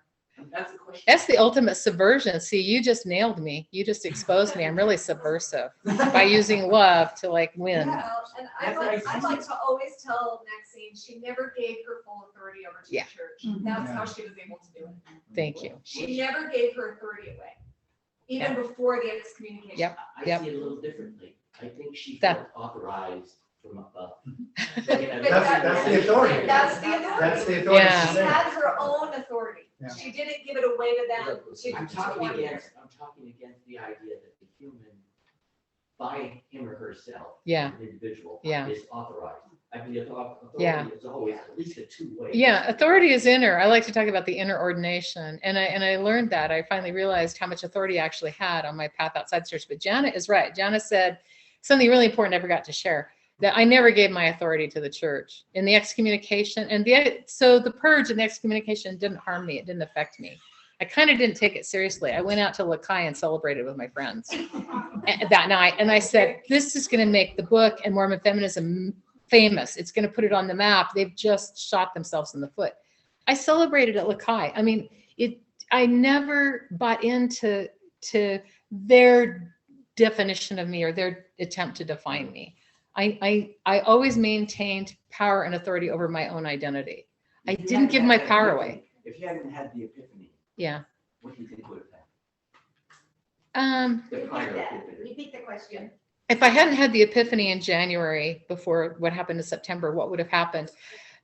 That's the question. That's the ultimate subversion. See, you just nailed me. You just exposed me. I'm really subversive by using love to like win. Well, and I like to always tell Maxine, she never gave her full authority over to Yeah. the church. That's how she was able to do it. Thank you. She never gave her authority away, even before the excommunication. Yep. I Yep. see it a little differently. I think she That- felt authorized from above. That's the authority. That's the authority. That's the authority. Yeah. she's She saying. had her own authority. Yeah. She didn't give it away to them. I'm talking against the idea that the human, by him or herself, Yeah. an individual, Yeah. is authorized. I believe authority Yeah. is always at least a two-way. Yeah, authority is inner. I like to talk about the inner ordination. And I learned that. I finally realized how much authority I actually had on my path outside the church. But Jana is right. Jana said something really important I forgot to share, that I never gave my authority to the church. In the excommunication, so the purge and the excommunication didn't harm me. It didn't affect me. I kind of didn't take it seriously. I went out to Lakai and celebrated with my friends that night. And I said, this is going to make the book and Mormon feminism famous. It's going to put it on the map. They've just shot themselves in the foot. I celebrated at Lakai. I mean, I never bought into their definition of me or their attempt to define me. I always maintained power and authority over my own identity. I didn't give my power away. If you hadn't had the epiphany, Yeah. what do you think would have happened? The Repeat prior that. epiphany. Repeat the question. If I hadn't had the epiphany in January before what happened in September, what would have happened?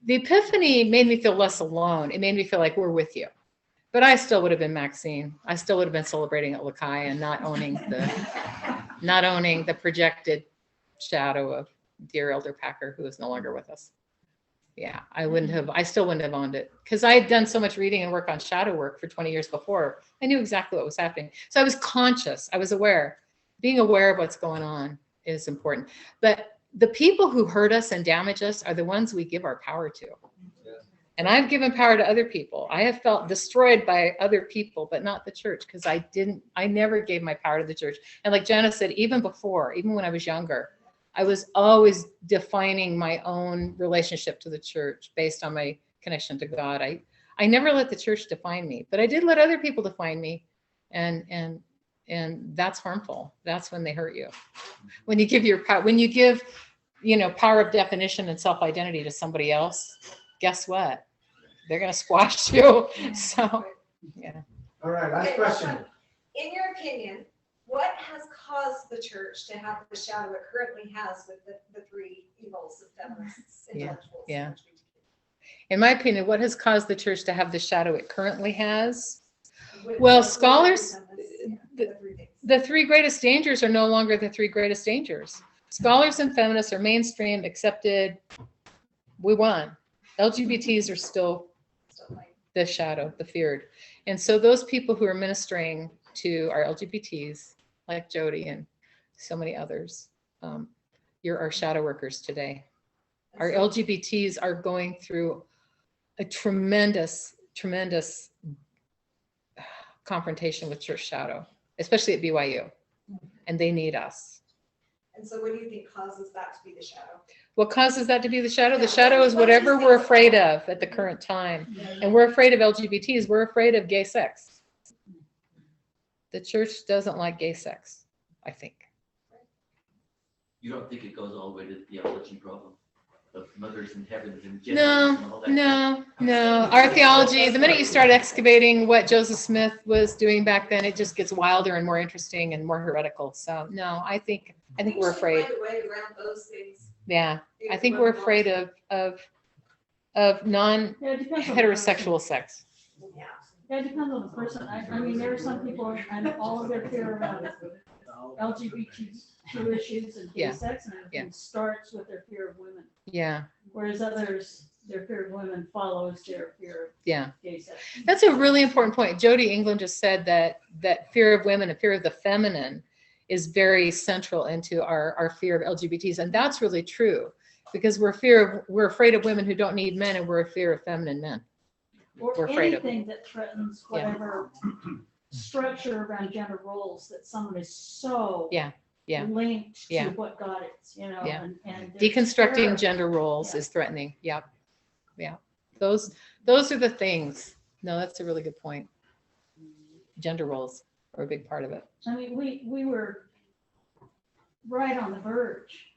The epiphany made me feel less alone. It made me feel like we're with you. But I still would have been Maxine. I still would have been celebrating at Lakai and not owning the projected shadow of dear Elder Packer, who is no longer with us. Yeah, I still wouldn't have owned it because I had done so much reading and work on shadow work for 20 years before. I knew exactly what was happening. So I was conscious. I was aware. Being aware of what's going on is important. But the people who hurt us and damage us are the ones we give our power to. And I've given power to other people. I have felt destroyed by other people, but not the church, because I never gave my power to the church. And like Jana said, even when I was younger, I was always defining my own relationship to the church based on my connection to God. I never let the church define me, but I did let other people define me. And that's harmful. That's when they hurt you. When you give your power, power of definition and self-identity to somebody else, guess what? They're going to squash you. So, yeah. All right, last Okay, question. In your opinion, what has caused the church to have the shadow it currently has with the three evils of feminists, intellectuals? Yeah. In my opinion, what has caused the church to have the shadow it currently has? Well, scholars, the three greatest dangers are no longer the three greatest dangers. Scholars and feminists are mainstream, accepted. We won. LGBTs are still the shadow, the feared. And so those people who are ministering to our LGBTs, like Jody and so many others, you're our shadow workers today. Our LGBTs are going through a tremendous confrontation with church shadow, especially at BYU. And they need us. And so what do you think causes that to be the shadow? What causes that to be the shadow? The shadow is whatever we're afraid of at the current time. And we're afraid of LGBTs. We're afraid of gay sex. The church doesn't like gay sex, I think. You don't think it goes all the way to the theology problem of mothers in heaven and genders No, and all that? no. Our theology, the minute you start excavating what Joseph Smith was doing back then, it just gets wilder and more interesting and more heretical. So no, I think we're we should afraid. find a way around those things. Yeah, I If think we're we're not- afraid of Yeah, it depends on the non-heterosexual sex. Yeah. Yeah, it depends on the person. I mean, there are some people, and all of their fear around LGBTQ issues and gay Yeah. sex and everything Yeah. starts with their fear of women. Yeah, Whereas others, their fear of women follows their fear of yeah. gay sex. That's a really important point. Jody England just said that fear of women and fear of the feminine is very central into our fear of LGBTs. And that's really true because we're afraid of women who don't need men, and we're afraid of feminine men. Or We're afraid of anything that threatens Yeah. whatever structure around gender roles that someone is so Yeah, yeah. linked to Yeah. what God is, you know, Yeah. and there's Deconstructing terror. gender roles Yeah. is threatening. Yep. Yeah. Those are the things. No, that's a really good point. Gender roles are a big part of it. I mean, we were right on the verge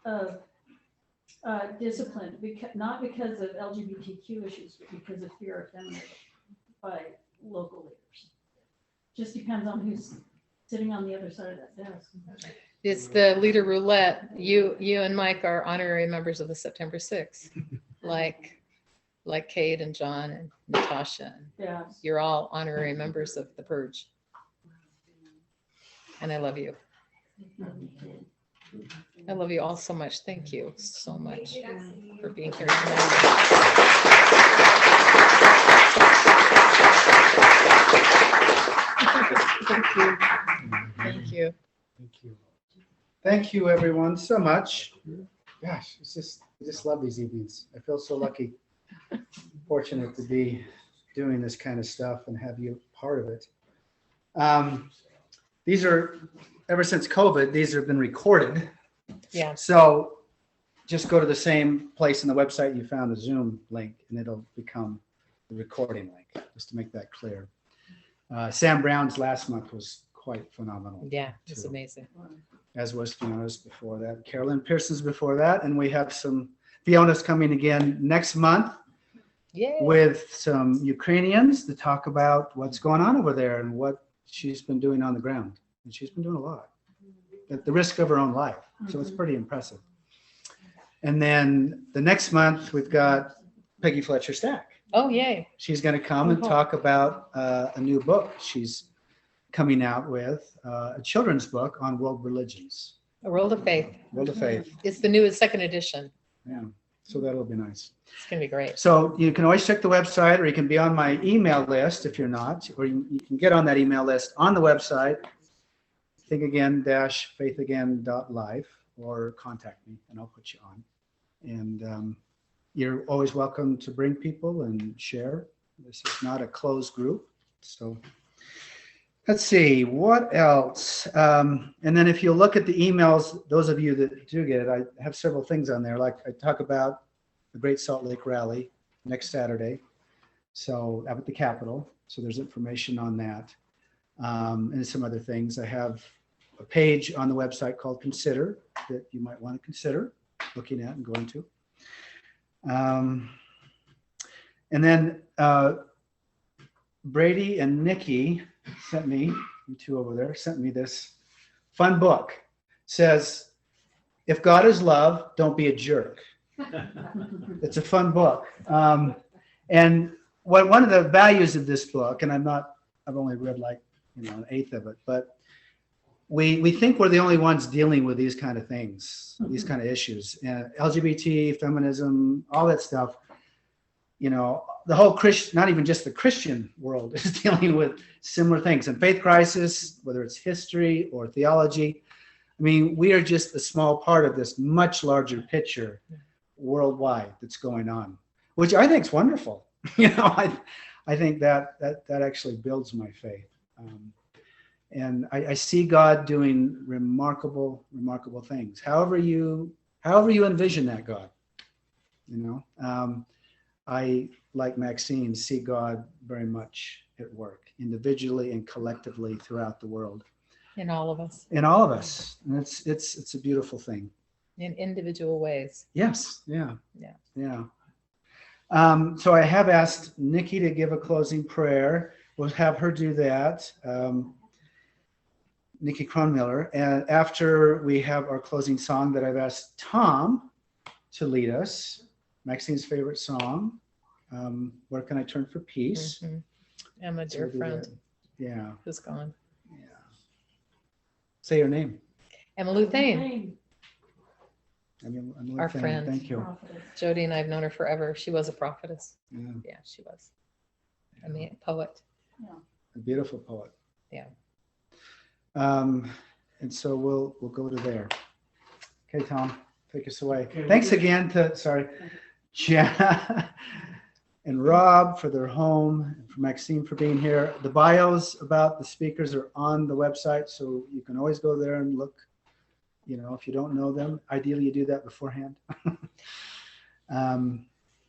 of discipline, not because of LGBTQ issues, but because of fear of feminism by local leaders. Just depends on who's sitting on the other side of that desk. It's the leader roulette. You and Mike are honorary members of the September 6th, like Kate and John and Natasha. Yeah. You're all honorary members of the Purge. And I love you. I love you all so much. Thank you so much for being here tonight. Thank you. Thank you. Thank you. Thank you, everyone, so much. Gosh, I just love these evenings. I feel so lucky, fortunate to be doing this kind of stuff and have you part of it. These are, ever since COVID, these have been recorded. Yeah. So just go to the same place in the website you found a Zoom link, and it'll become the recording link, just to make that clear. Sam Brown's last month was quite phenomenal, Yeah, it's amazing. as was Fiona's before that, Carolyn Pearson's before that, and we have some, Fiona's coming again next month Yeah. with some Ukrainians to talk about what's going on over there and what she's been doing on the ground. And she's been doing a lot at the risk of her own life. So it's pretty impressive. And then the next month, we've got Peggy Fletcher Stack. Oh, yay. She's going to come and talk about a new book she's coming out with, a children's book on world religions. A World of Faith. World of Faith. It's the newest second edition. Yeah. So that'll be nice. It's going to be great. So you can always check the website, or you can be on my email list if you're not, or you can get on that email list on the website, ThinkAgain-FaithAgain.life, or contact me and I'll put you on. And you're always welcome to bring people and share. This is not a closed group. So let's see, what else? And then if you look at the emails, those of you that do get it, I have several things on there. Like I talk about the Great Salt Lake Rally next Saturday. So up at the Capitol. So there's information on that. And some other things. I have a page on the website called Consider that you might want to consider looking at and going to. And then Brady and Nikki sent me, you two over there, sent me this fun book. Says, if God is love, don't be a jerk. It's a fun book. And one of the values of this book, and I've only read like, an eighth of it, but we think we're the only ones dealing with these kind of things, these kind of issues, LGBT, feminism, all that stuff. The whole Christian, not even just the Christian world, is dealing with similar things. And faith crisis, whether it's history or theology, I mean, we are just a small part of this much larger picture worldwide that's going on, which I think is wonderful. I think that actually builds my faith. I see God doing remarkable things. However you envision that God, I, like Maxine, see God very much at work, individually and collectively throughout the world. In all of us. In all of us. And it's a beautiful thing. In individual ways. Yes. Yeah. Yeah. Yeah. So I have asked Nikki to give a closing prayer. We'll have her do that. Nikki Kronmiller. And after we have our closing song that I've asked Tom to lead us, Maxine's favorite song, Where Can I Turn for Peace? Mm-hmm. I'm a dear So friend. Yeah. Who's gone. Yeah. Say your name. Emma Luthane, I'm our friend. Thank you. Jody and I have known her forever. She was a prophetess. Yeah. Yeah, she was. I mean, a poet. A beautiful poet. Yeah. And so we'll go to there. Okay, Tom, take us away. Okay, Thanks again to Jana and Rob for their home, and for Maxine for being here. The bios about the speakers are on the website, so you can always go there and look. If you don't know them, ideally you do that beforehand.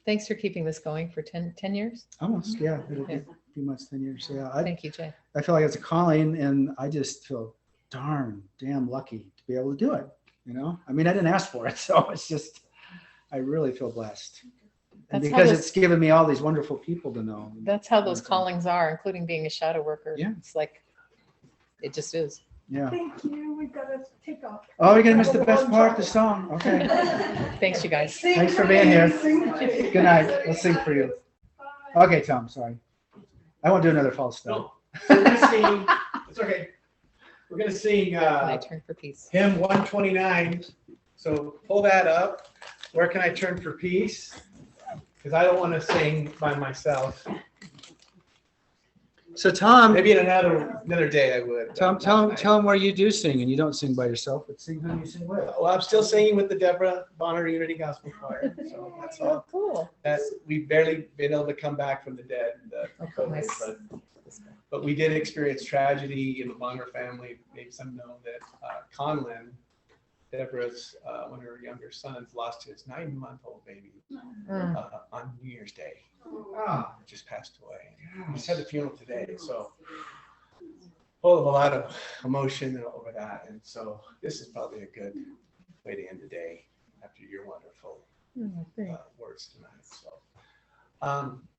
Thanks for keeping this going for 10 years. Almost, yeah. It'll be a few months, 10 years. So, yeah, Thank you, Jay. I feel like it's a calling, and I just feel damn lucky to be able to do it. I mean, I didn't ask for it, so it's just, I really feel blessed. And because it's given me all these wonderful people to know. That's how those callings are, including being a shadow worker. Yeah. It's like, it just is. Yeah. Thank you. We've got to take off. Oh, we're gonna miss the best part, the song. Okay. Thanks, you guys. Thanks for being here. Good night. We'll sing for you. Okay, Tom, sorry. I won't do another false note. So we're gonna sing, it's okay. We're gonna sing Can I turn for peace? hymn 129. So pull that up. Where can I turn for peace? Because I don't want to sing by myself. So Tom, Maybe in another day I would. Tom, tell him where you do sing, and you don't sing by yourself, but sing who you sing with. Well, I'm still singing with the Deborah Bonner Unity Gospel Choir. So that's Oh, all. cool. That we've barely been able to come back from the dead. Nice. But we did experience tragedy in the Bonner family. Maybe some know that Conlin, Deborah's one of her younger sons, lost his 9-month-old baby on New Year's Day. Just passed away. We just had the funeral today, so full of a lot of emotion over that. And so this is probably a good way to end the day after your wonderful words tonight.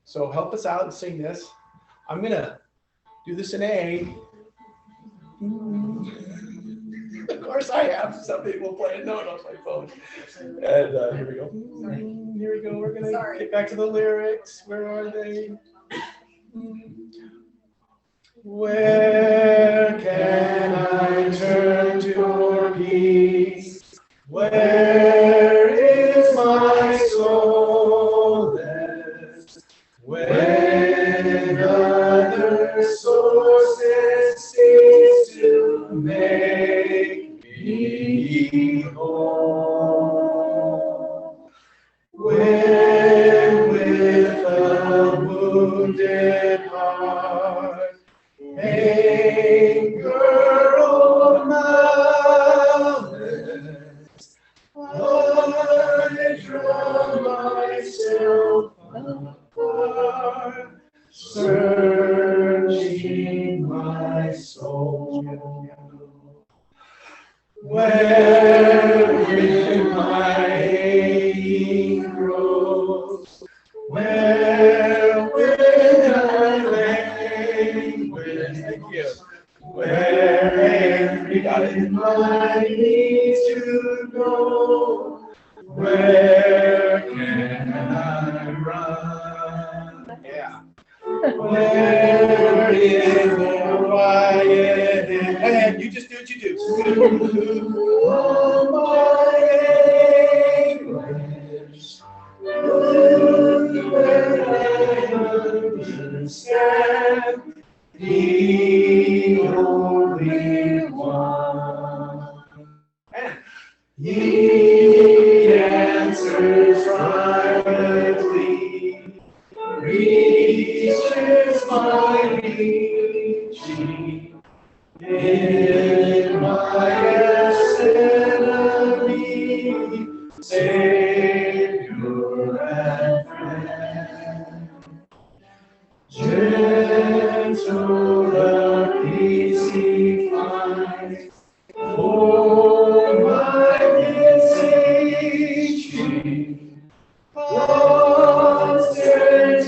So help us out and sing this. I'm gonna do this in A. Of course, I have somebody will play a note on my phone. And here we go. Here we go. We're gonna get back to the lyrics. Where are they? Where can I turn to peace? Where is my solace? When other sources cease to make me whole. When with a wounded heart, anger or malice, I draw myself apart, searching my soul. Where in my aching grows, where will I languish? Thank you. Where every mind needs to go, where can I run? Yeah. Where is the quiet? And you just do what you do. Oh, my anguish, where I understand the only one. And he answers privately, reaches my reaching, Savior and friend. Gentle the peace he finds, for my beseeching, constant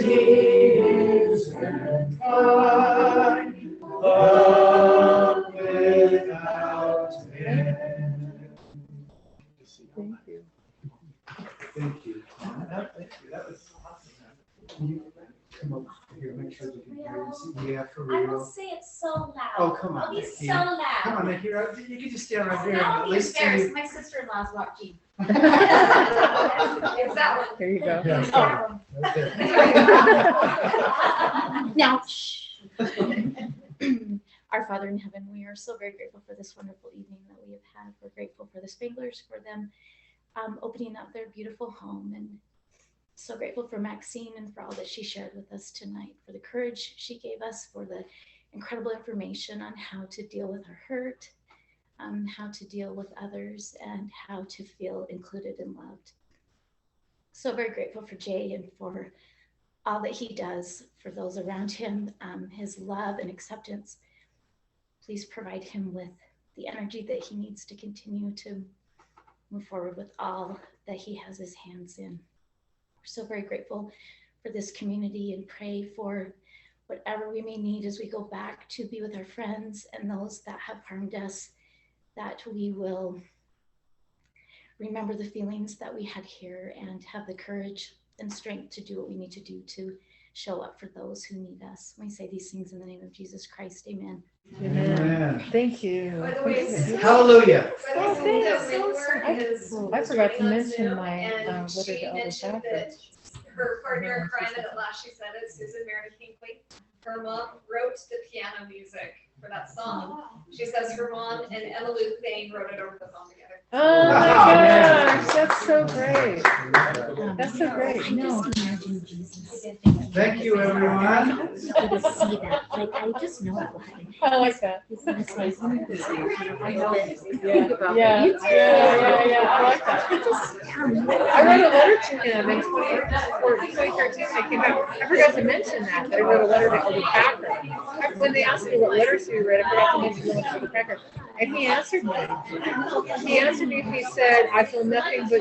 he is and kind, love without end. Thank you. Thank you. That was awesome. Can you come over here, make sure we can hear you? Yeah, for I will real. say it so loud. Oh, come on, I'll be Maxine. so loud. Come on, Nick, you can just stand right here and I'll at be least embarrassed. see. My sister-in-law's watching. It's that one. Here you go. Yeah, It's sorry. that one. Right there. Now, shh. Our Father in heaven, we are so very grateful for this wonderful evening that we have had. We're grateful for the Spanglers, for them opening up their beautiful home, and so grateful for Maxine and for all that she shared with us tonight, for the courage she gave us, for the incredible information on how to deal with our hurt, how to deal with others, and how to feel included and loved. So very grateful for Jay and for all that he does for those around him, his love and acceptance. Please provide him with the energy that he needs to continue to move forward with all that he has his hands in. We're so very grateful for this community and pray for whatever we may need as we go back to be with our friends and those that have harmed us, that we will remember the feelings that we had here and have the courage and strength to do what we need to do to show up for those who need us. We say these things in the name of Jesus Christ. Amen. Amen. Thank you. By the way, Hallelujah. by the way, thanks. the mentor is I forgot to joining on mention Zoom, my and letter she to Elder mentioned Thacker. that her partner in crime, and at last she said it, Susan Meredith Hinkley. Her mom wrote the piano music for that song. She says her mom and Emma Luke Bain wrote it over the phone together. Oh my gosh, that's so great. That's so great. I just imagine Jesus. Thank you, everyone. To see that, like I just know it. I like that. It's like, I know this. Yeah, I like that. I wrote a letter to him in 2013. I came back. I forgot to mention that I wrote a letter to Elder Packer. When they asked me what letters he read, I forgot to mention the one to Elder Packer. And he answered me. He said, "I feel nothing but